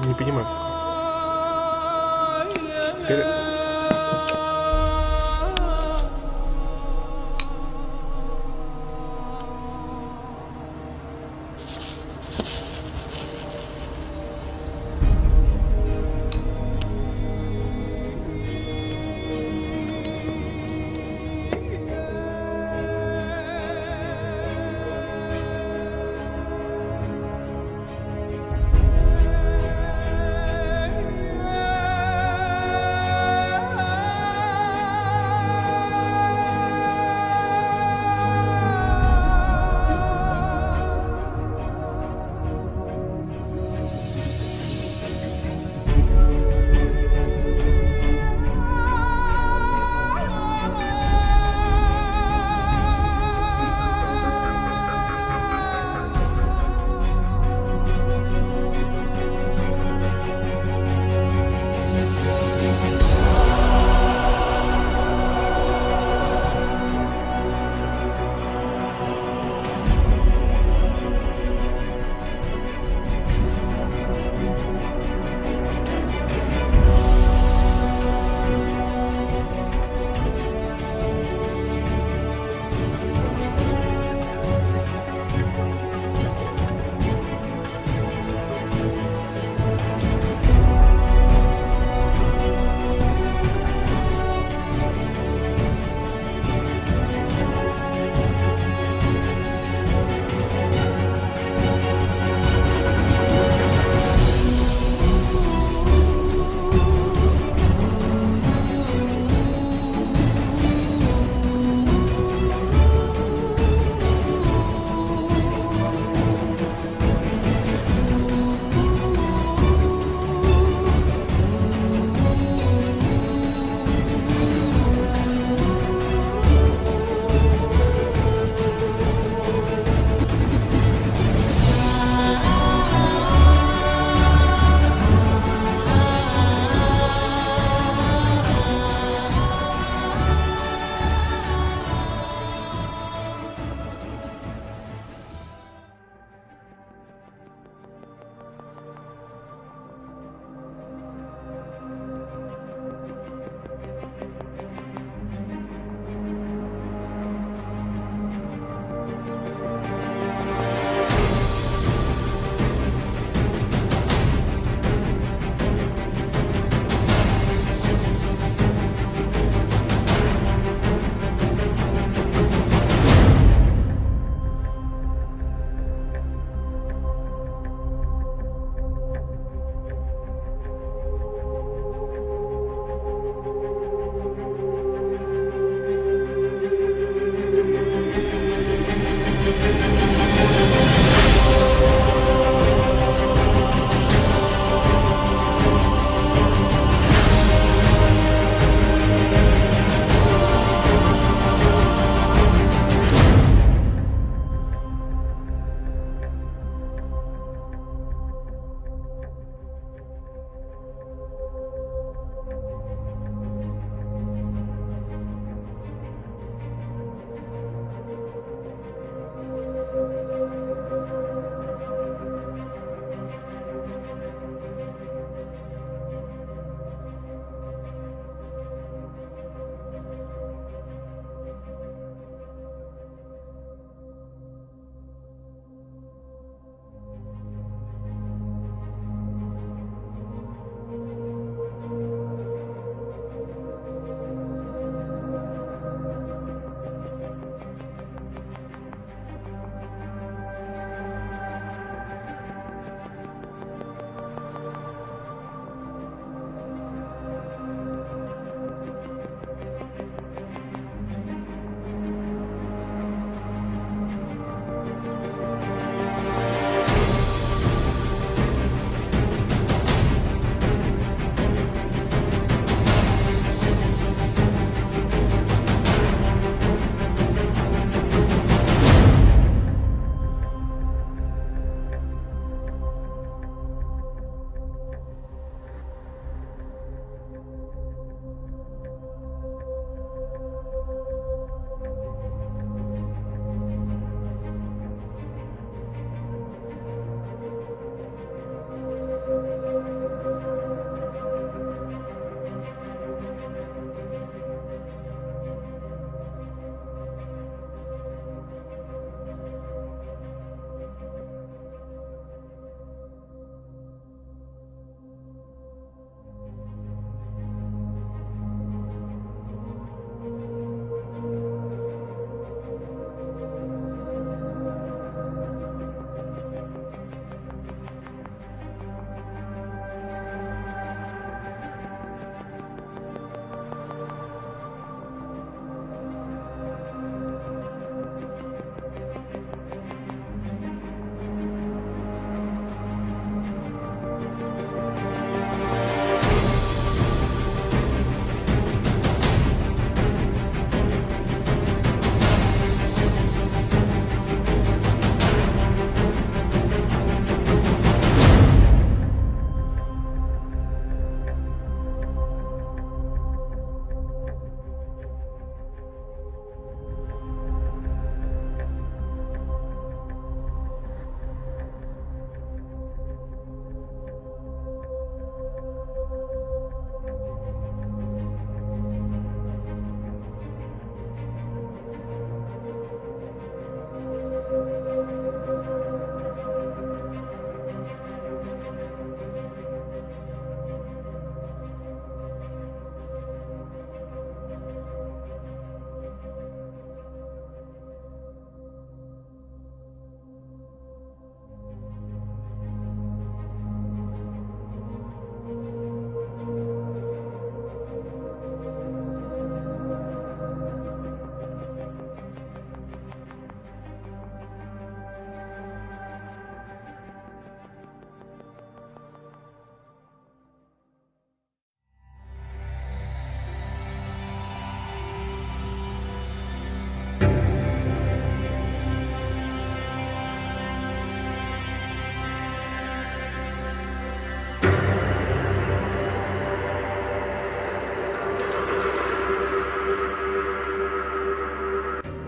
Не понимаю. Теперь...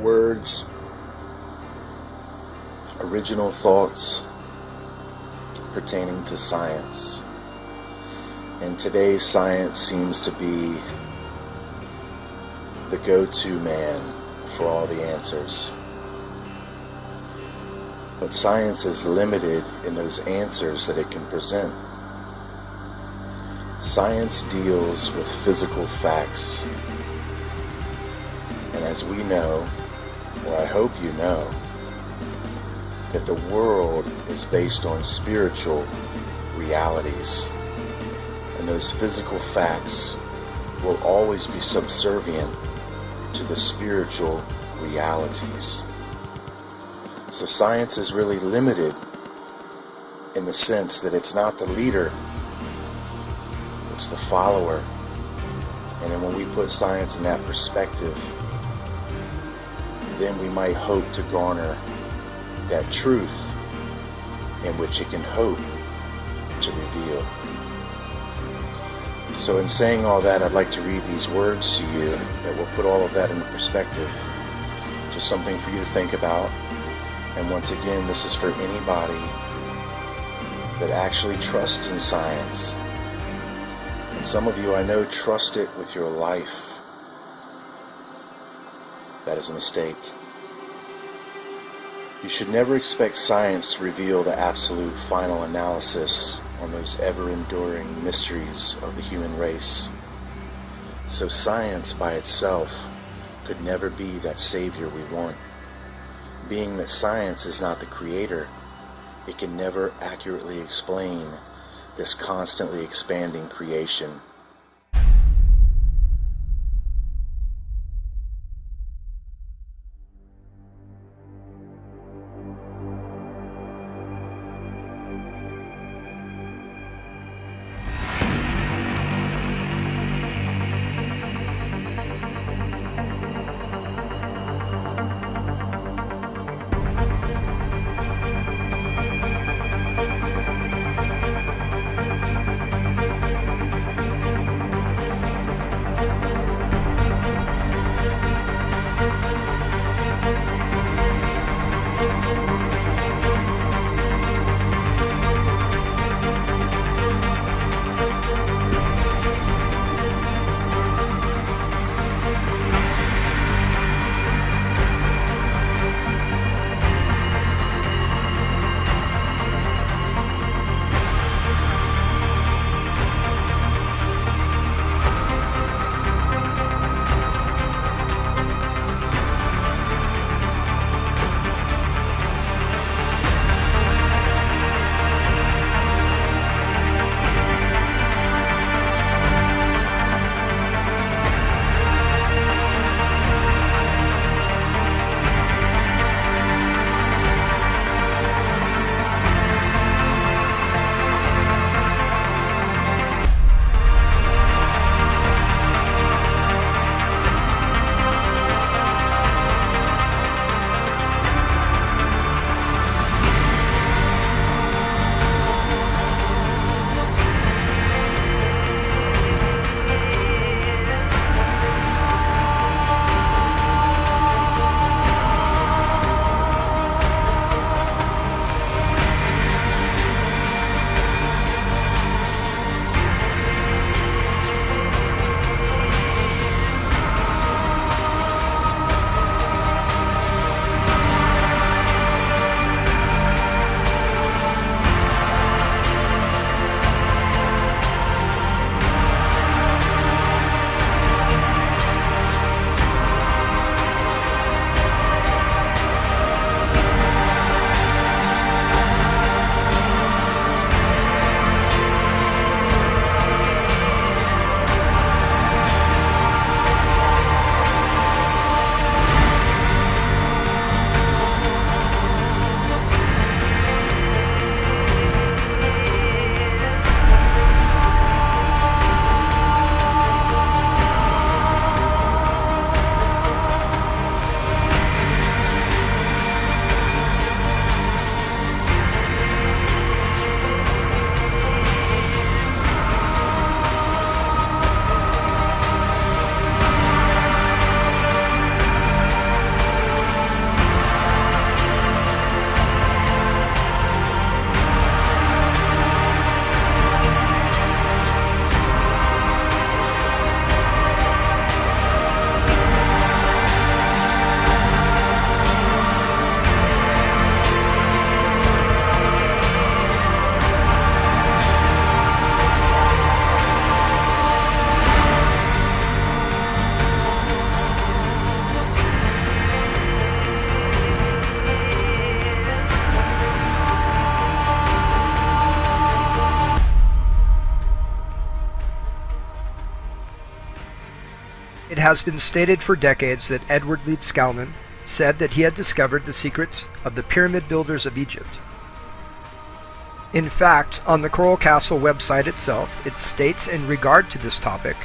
words, original thoughts pertaining to science. And today's science seems to be the go-to man for all the answers. But science is limited in those answers that it can present. Science deals with physical facts. And as we know, or I hope you know, that the world is based on spiritual realities. And those physical facts will always be subservient to the spiritual realities. So science is really limited in the sense that it's not the leader, it's the follower. And then when we put science in that perspective, then we might hope to garner that truth in which it can hope to reveal. So in saying all that, I'd like to read these words to you that will put all of that into perspective. Just something for you to think about. And once again, this is for anybody that actually trusts in science. And some of you, I know, trust it with your life. That is a mistake. You should never expect science to reveal the absolute final analysis on those ever-enduring mysteries of the human race. So science by itself could never be that savior we want. Being that science is not the creator, it can never accurately explain this constantly expanding creation. has been stated for decades that Edward Leeds Skalman said that he had discovered the secrets of the pyramid builders of Egypt. In fact, on the Coral Castle website itself, it states in regard to this topic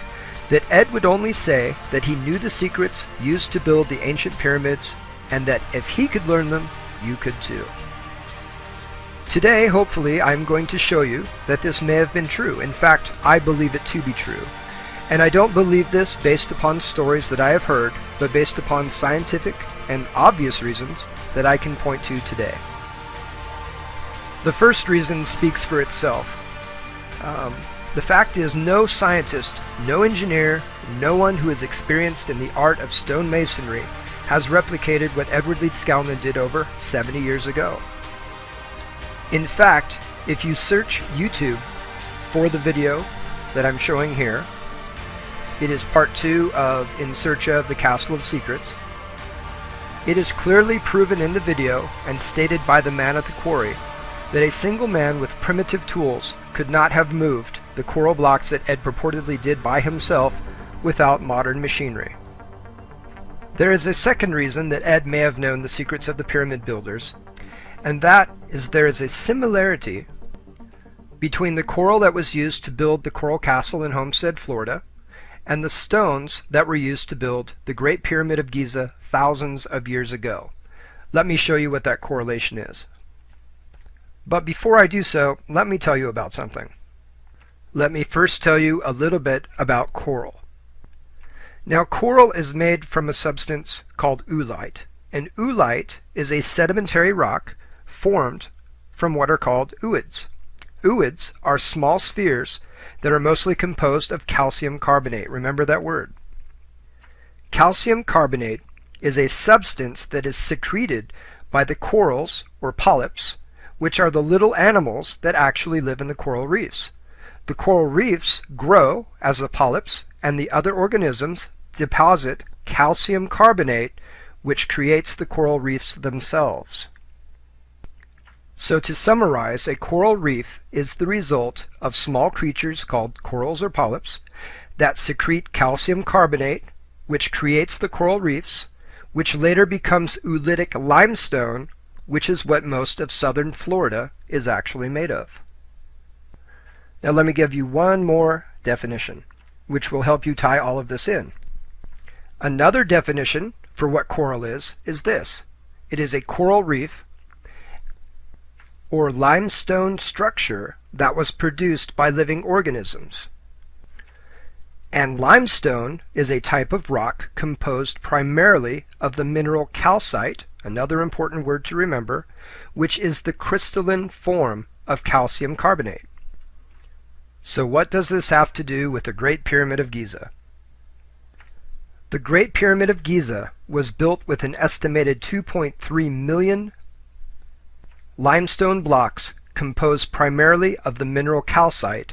that Ed would only say that he knew the secrets used to build the ancient pyramids, and that if he could learn them, you could too. Today, hopefully, I'm going to show you that this may have been true. In fact, I believe it to be true. And I don't believe this based upon stories that I have heard, but based upon scientific and obvious reasons that I can point to today. The first reason speaks for itself. The fact is, no scientist, no engineer, no one who is experienced in the art of stonemasonry has replicated what Edward Leeds Skalman did over 70 years ago. In fact, if you search YouTube for the video that I'm showing here, it is part 2 of In Search of the Castle of Secrets. It is clearly proven in the video and stated by the man at the quarry that a single man with primitive tools could not have moved the coral blocks that Ed purportedly did by himself without modern machinery. There is a second reason that Ed may have known the secrets of the pyramid builders, and that is there is a similarity between the coral that was used to build the Coral Castle in Homestead, Florida, and the stones that were used to build the Great Pyramid of Giza thousands of years ago. Let me show you what that correlation is. But before I do so, let me tell you about something. Let me first tell you a little bit about coral. Now, coral is made from a substance called oolite, and oolite is a sedimentary rock formed from what are called ooids. Ooids are small spheres that are mostly composed of calcium carbonate. Remember that word. Calcium carbonate is a substance that is secreted by the corals or polyps, which are the little animals that actually live in the coral reefs. The coral reefs grow as the polyps, and the other organisms deposit calcium carbonate, which creates the coral reefs themselves. So to summarize, a coral reef is the result of small creatures called corals or polyps that secrete calcium carbonate, which creates the coral reefs, which later becomes oolitic limestone, which is what most of southern Florida is actually made of. Now let me give you one more definition, which will help you tie all of this in. Another definition for what coral is this. It is a coral reef or limestone structure that was produced by living organisms. And limestone is a type of rock composed primarily of the mineral calcite, another important word to remember, which is the crystalline form of calcium carbonate. So what does this have to do with the Great Pyramid of Giza? The Great Pyramid of Giza was built with an estimated 2.3 million limestone blocks composed primarily of the mineral calcite,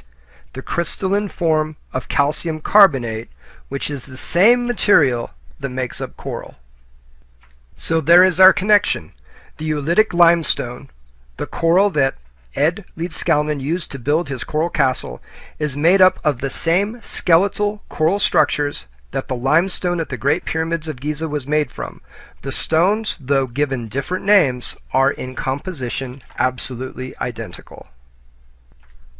the crystalline form of calcium carbonate, which is the same material that makes up coral. So there is our connection. The oolitic limestone, the coral that Ed Leeds Skalman used to build his coral castle, is made up of the same skeletal coral structures that the limestone at the Great Pyramids of Giza was made from. The stones, though given different names, are in composition absolutely identical.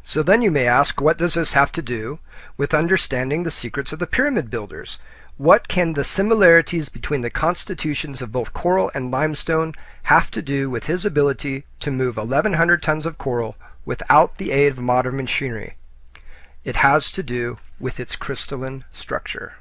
So then you may ask, what does this have to do with understanding the secrets of the pyramid builders? What can the similarities between the constitutions of both coral and limestone have to do with his ability to move 1,100 tons of coral without the aid of modern machinery? It has to do with its crystalline structure.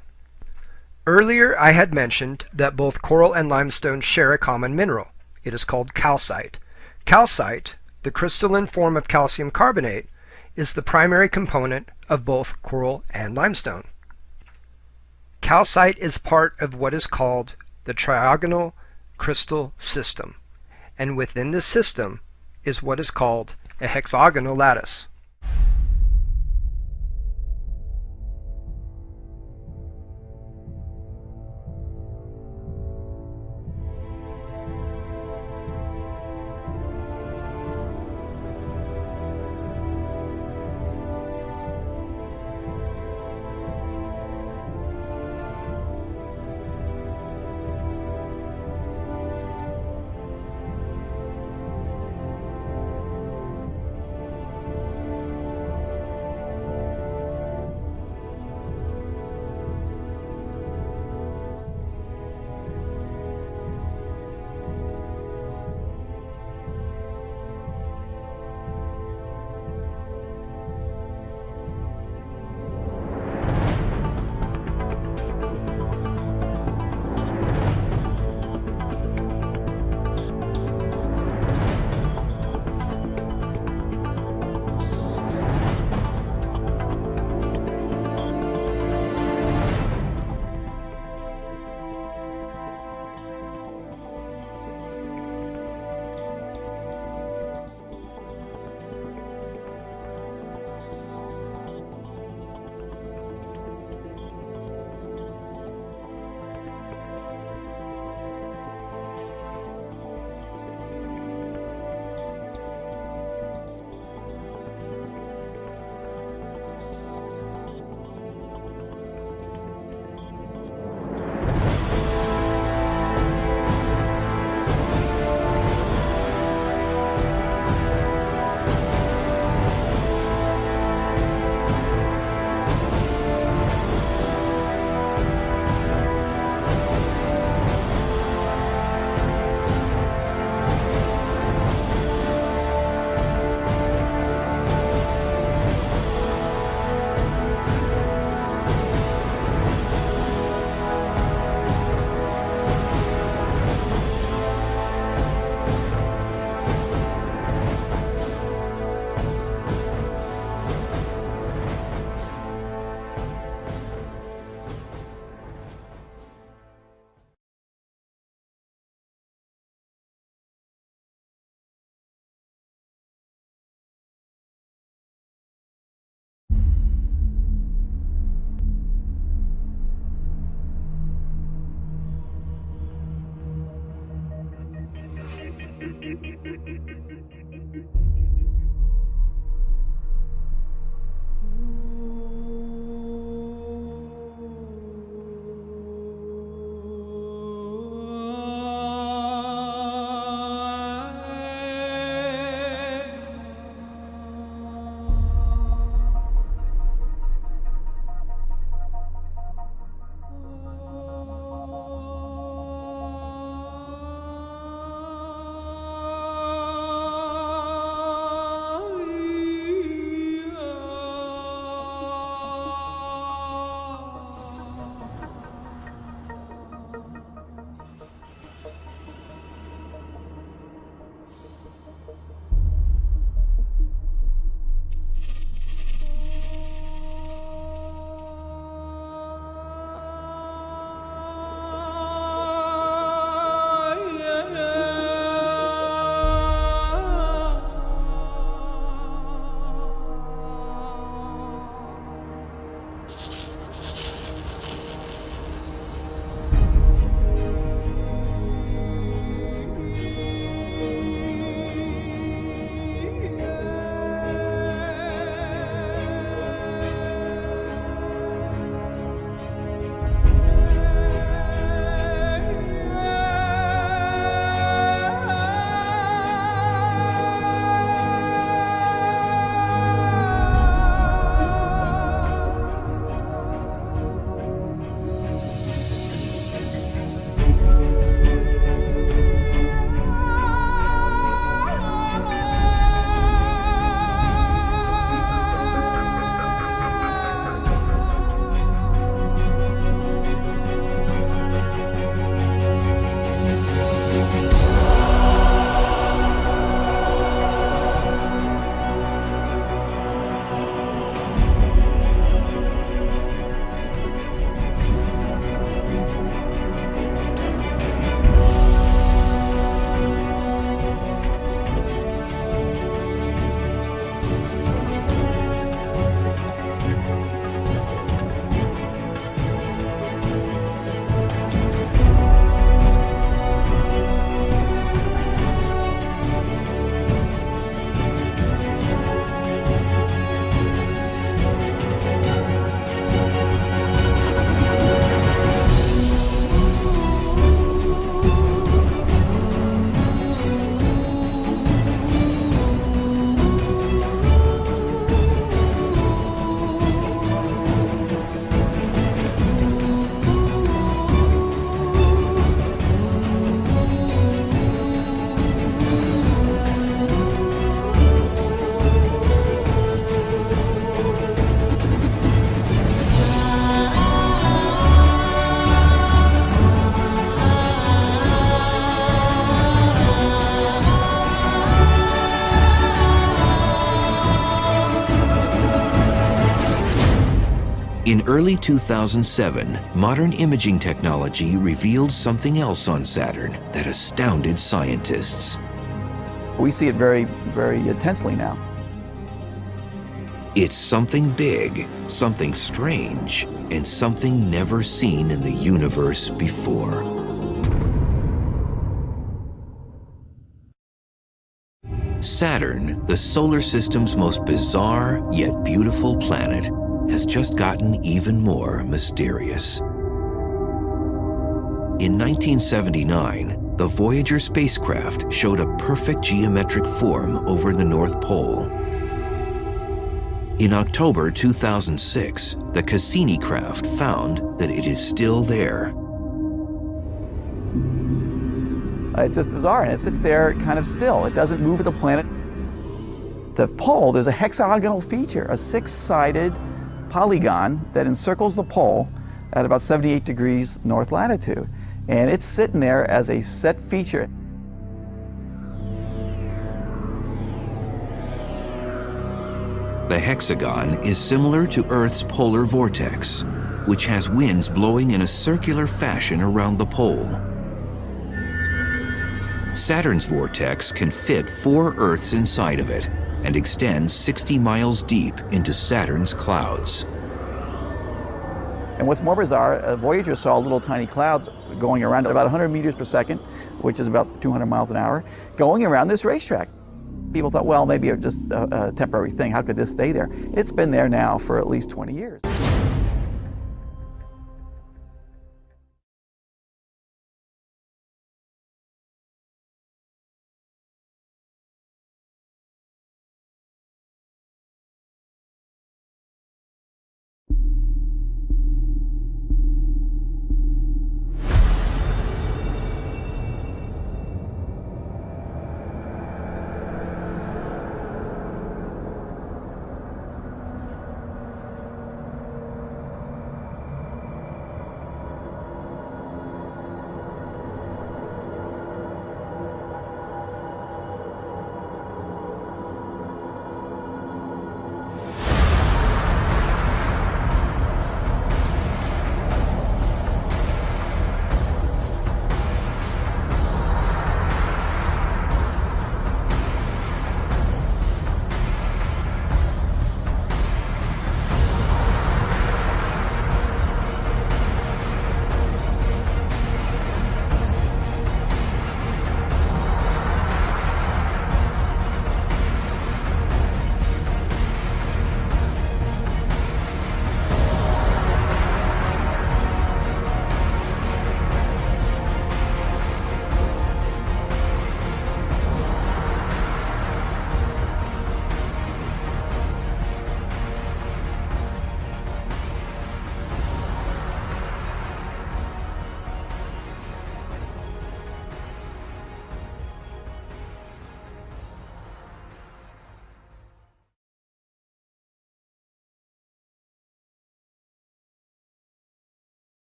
Earlier I had mentioned that both coral and limestone share a common mineral. It is called calcite. Calcite, the crystalline form of calcium carbonate, is the primary component of both coral and limestone. Calcite is part of what is called the trigonal crystal system, and within this system is what is called a hexagonal lattice. In early 2007, modern imaging technology revealed something else on Saturn that astounded scientists. We see it very, very intensely now. It's something big, something strange, and something never seen in the universe before. Saturn, the solar system's most bizarre yet beautiful planet, has just gotten even more mysterious. In 1979, the Voyager spacecraft showed a perfect geometric form over the North Pole. In October 2006, the Cassini craft found that it is still there. It's just bizarre, and it sits there kind of still. It doesn't move with the planet. The pole, there's a hexagonal feature, a six-sided polygon that encircles the pole at about 78 degrees north latitude. And it's sitting there as a set feature. The hexagon is similar to Earth's polar vortex, which has winds blowing in a circular fashion around the pole. Saturn's vortex can fit 4 Earths inside of it and extends 60 miles deep into Saturn's clouds. And what's more bizarre, Voyager saw little tiny clouds going around at about 100 meters per second, which is about 200 miles an hour, going around this racetrack. People thought, well, maybe it's just a temporary thing. How could this stay there? It's been there now for at least 20 years.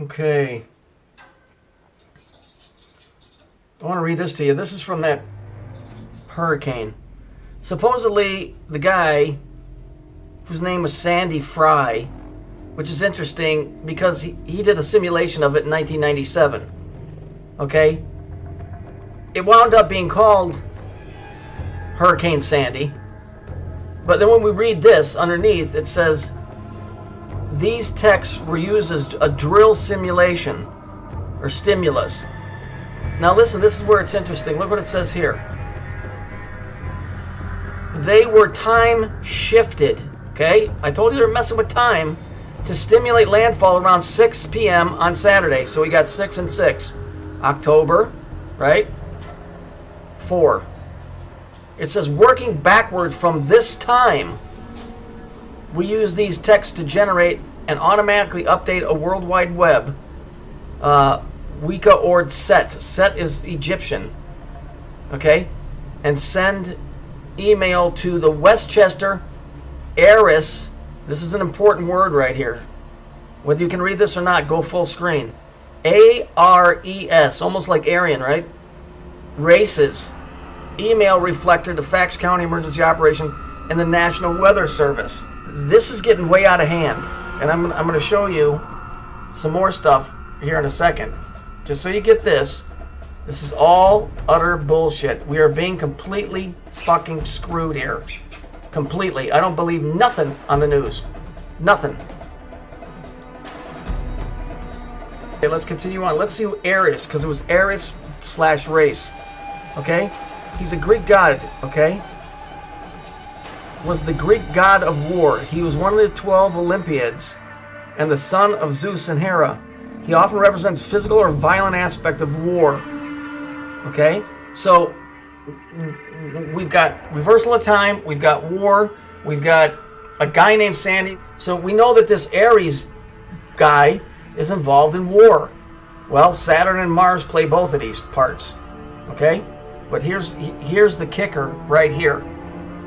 Okay. I want to read this to you. This is from that hurricane. Supposedly, the guy, whose name was Sandy Fry, which is interesting because he did a simulation of it in 1997. Okay? It wound up being called Hurricane Sandy. But then when we read this underneath, it says, these texts were used as a drill simulation or stimulus. Now listen, this is where it's interesting. Look what it says here. They were time shifted. Okay? I told you they're messing with time to stimulate landfall around 6 p.m. on Saturday. So we got 6 and 6. October, right? 4. It says working backward from this time, we use these texts to generate and automatically update a World Wide Web. Weka or Set. Set is Egyptian. Okay? And send email to the Westchester Ares. This is an important word right here. Whether you can read this or not, go full screen. ARES, almost like Aryan, right? Races. Email reflector to Fax County Emergency Operation and the National Weather Service. This is getting way out of hand, and I'm going to show you some more stuff here in a second. Just so you get this, this is all utter bullshit. We are being completely fucking screwed here. Completely. I don't believe nothing on the news. Nothing. Okay, let's continue on. Let's see who Ares, because it was Ares/race. Okay? He's a Greek god, okay? Was the Greek god of war. He was one of the 12 Olympiads and the son of Zeus and Hera. He often represents physical or violent aspect of war. Okay? So, we've got reversal of time, we've got war, we've got a guy named Sandy. So we know that this Ares guy is involved in war. Well, Saturn and Mars play both of these parts. Okay? But here's the kicker right here.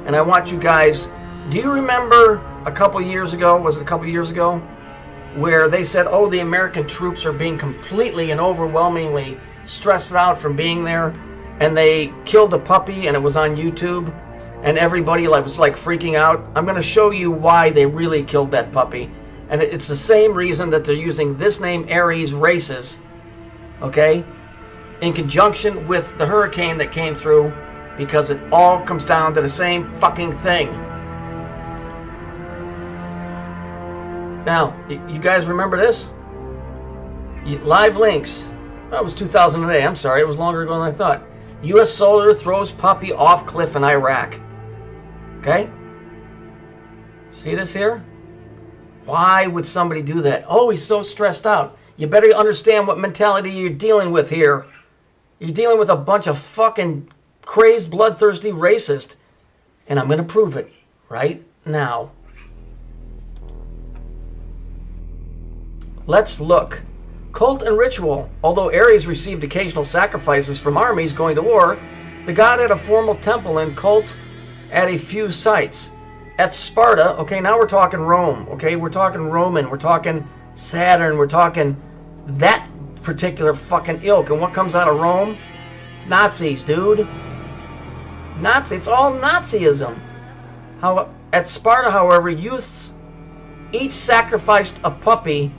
And I want you guys, do you remember a couple years ago, was it a couple years ago, where they said, oh, the American troops are being completely and overwhelmingly stressed out from being there, and they killed a puppy, and it was on YouTube, and everybody was like freaking out. I'm going to show you why they really killed that puppy, and it's the same reason that they're using this name, Aries Races, okay, in conjunction with the hurricane that came through, because it all comes down to the same fucking thing. Now, you guys remember this? Live links. That was 2008. I'm sorry, it was longer ago than I thought. U.S. soldier throws puppy off cliff in Iraq. Okay? See this here? Why would somebody do that? Oh, he's so stressed out. You better understand what mentality you're dealing with here. You're dealing with a bunch of fucking crazed, bloodthirsty racist. And I'm going to prove it right now. Let's look. Cult and ritual. Although Ares received occasional sacrifices from armies going to war, the god had a formal temple and cult at a few sites. At Sparta, okay, now we're talking Rome, okay? We're talking Roman, we're talking Saturn, we're talking that particular fucking ilk. And what comes out of Rome? Nazis, dude. Nazi, it's all Nazism. At Sparta, however, youths each sacrificed a puppy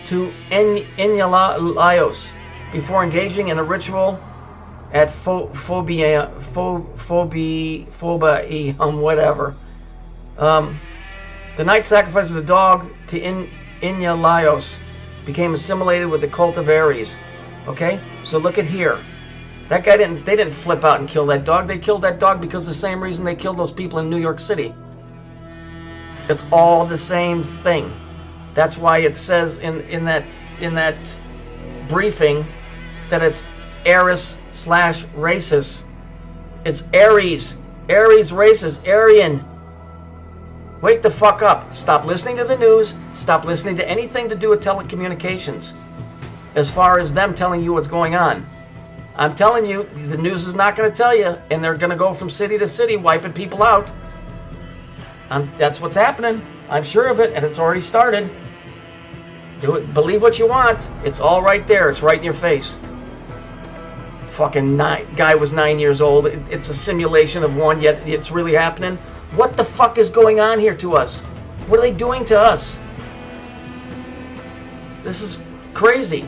to Enyalios before engaging in a ritual at whatever. The knight sacrifices a dog to Enyalios, became assimilated with the cult of Ares. Okay, so look at here. That guy they didn't flip out and kill that dog. They killed that dog because the same reason they killed those people in New York City. It's all the same thing. That's why it says in that briefing that it's Ares/racist. It's Aries. Aries racist. Aryan. Wake the fuck up. Stop listening to the news. Stop listening to anything to do with telecommunications. As far as them telling you what's going on. I'm telling you, the news is not going to tell you, and they're going to go from city to city wiping people out. That's what's happening. I'm sure of it, and it's already started. Do it. Believe what you want. It's all right there. It's right in your face. Fucking guy was 9 years old. It's a simulation of one, yet it's really happening. What the fuck is going on here to us? What are they doing to us? This is crazy.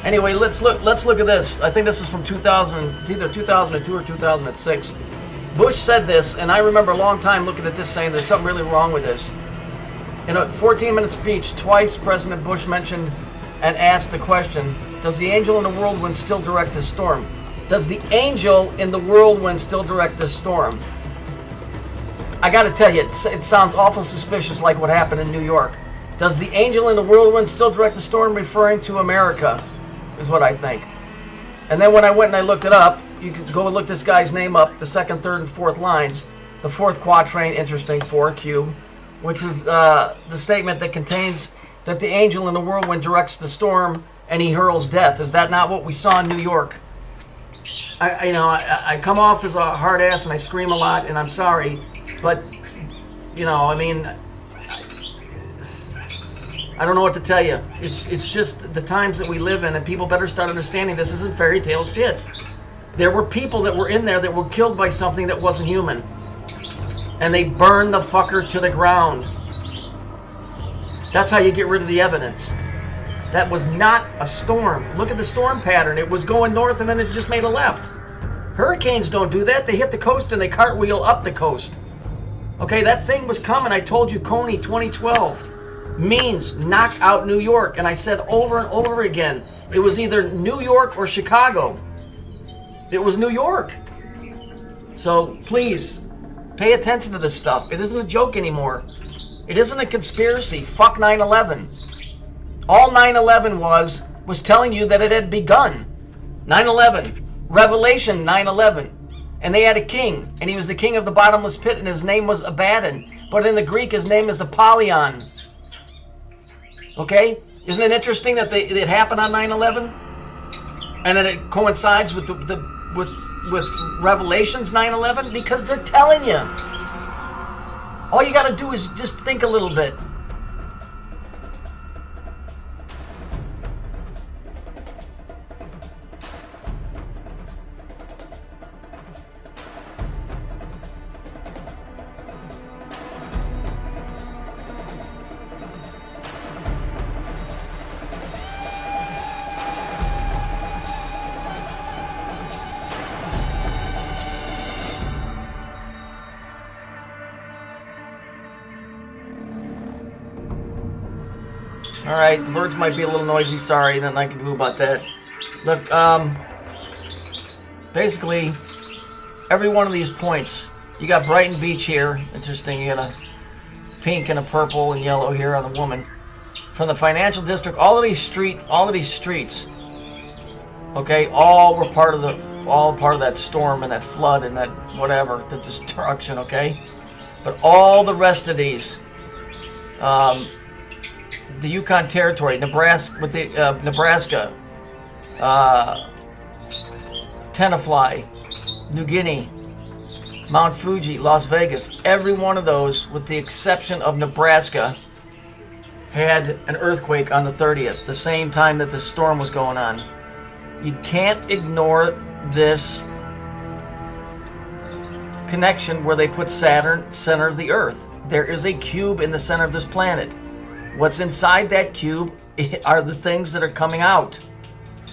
Anyway, let's look at this. I think this is from 2000. It's either 2002 or 2006. Bush said this, and I remember a long time looking at this saying there's something really wrong with this. In a 14-minute speech, twice President Bush mentioned and asked the question, does the angel in the whirlwind still direct the storm? Does the angel in the whirlwind still direct the storm? I gotta tell you, it sounds awful suspicious like what happened in New York. Does the angel in the whirlwind still direct the storm, referring to America? Is what I think. And then when I went and I looked it up, you could go look this guy's name up, the second, third, and fourth lines. The fourth quatrain, interesting, 4 cube, which is the statement that contains that the angel in the whirlwind directs the storm and he hurls death. Is that not what we saw in New York? I come off as a hard ass and I scream a lot, and I'm sorry, but I mean, I don't know what to tell you. It's just the times that we live in, and people better start understanding this isn't fairy tale shit. There were people that were in there that were killed by something that wasn't human. And they burned the fucker to the ground. That's how you get rid of the evidence. That was not a storm. Look at the storm pattern. It was going north and then it just made a left. Hurricanes don't do that. They hit the coast and they cartwheel up the coast. Okay, that thing was coming. I told you, Coney 2012. Means knock out New York, and I said over and over again, It was either New York or Chicago. It was New York. So please, pay attention to this stuff. It isn't a joke anymore. It isn't a conspiracy. Fuck 9/11. All 9/11 was telling you that it had begun. 9/11. Revelation 9/11. And they had a king, and he was the king of the bottomless pit, and his name was Abaddon. But in the Greek, his name is Apollyon. Okay? Isn't it interesting that it happened on 9/11? And that it coincides with with Revelations 9/11? Because they're telling you. All you got to do is just think a little bit. Alright, the birds might be a little noisy, sorry, nothing I can do about that. Look, basically, every one of these points, you got Brighton Beach here, interesting, you got a pink and a purple and yellow here on the woman. From the financial district, all of these streets, okay, all were part of that storm and that flood and that whatever, the destruction, okay? But all the rest of these, the Yukon Territory, Nebraska, with the Nebraska, Tenafly, New Guinea, Mount Fuji, Las Vegas, every one of those, with the exception of Nebraska, had an earthquake on the 30th, the same time that the storm was going on. You can't ignore this connection where they put Saturn center of the Earth. There is a cube in the center of this planet. What's inside that cube are the things that are coming out.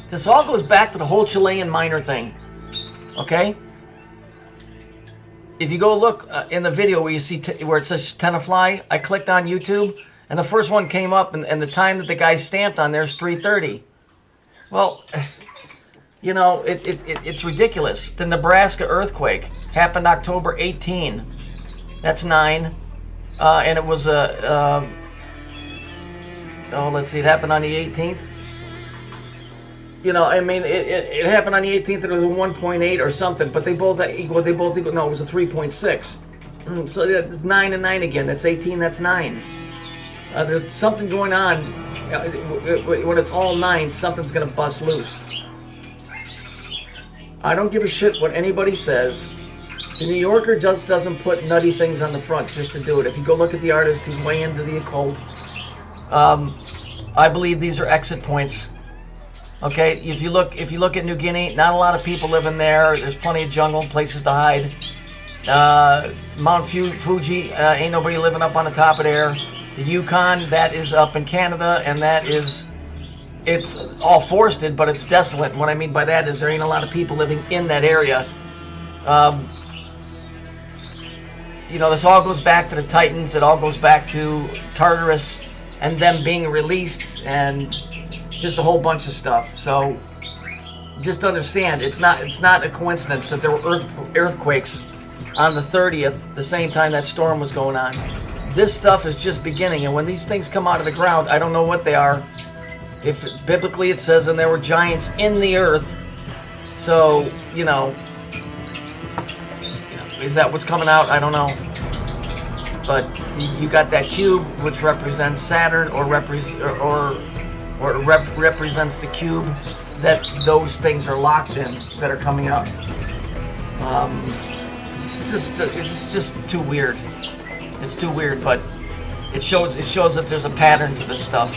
This all goes back to the whole Chilean miner thing. Okay? If you go look in the video where you see where it says Tenafly, I clicked on YouTube, and the first one came up, and the time that the guy stamped on there is 3:30. Well, you know, it's ridiculous. The Nebraska earthquake happened October 18. That's 9. And it was a... oh, let's see, it happened on the 18th. You know, I mean, it happened on the 18th, it was a 1.8 or something, but they both equal, no, it was a 3.6. So it's 9 and 9 again, that's 18, that's 9. There's something going on, when it's all 9, something's gonna bust loose. I don't give a shit what anybody says. The New Yorker just doesn't put nutty things on the front just to do it. If you go look at the artist, he's way into the occult. I believe these are exit points. Okay, if you look at New Guinea, not a lot of people living there. There's plenty of jungle, places to hide. Mount Fuji, ain't nobody living up on the top of there. The Yukon, that is up in Canada, and it's all forested, but it's desolate. And what I mean by that is there ain't a lot of people living in that area. You know, this all goes back to the Titans. It all goes back to Tartarus and them being released, and just a whole bunch of stuff. So just understand, it's not a coincidence that there were earthquakes on the 30th, the same time that storm was going on. This stuff is just beginning, and when these things come out of the ground, I don't know what they are. If biblically it says, and there were giants in the earth, so you know, is that what's coming out? I don't know. But you got that cube, which represents Saturn, or represents the cube that those things are locked in, that are coming up. It's just too weird. It's too weird, but it shows that there's a pattern to this stuff.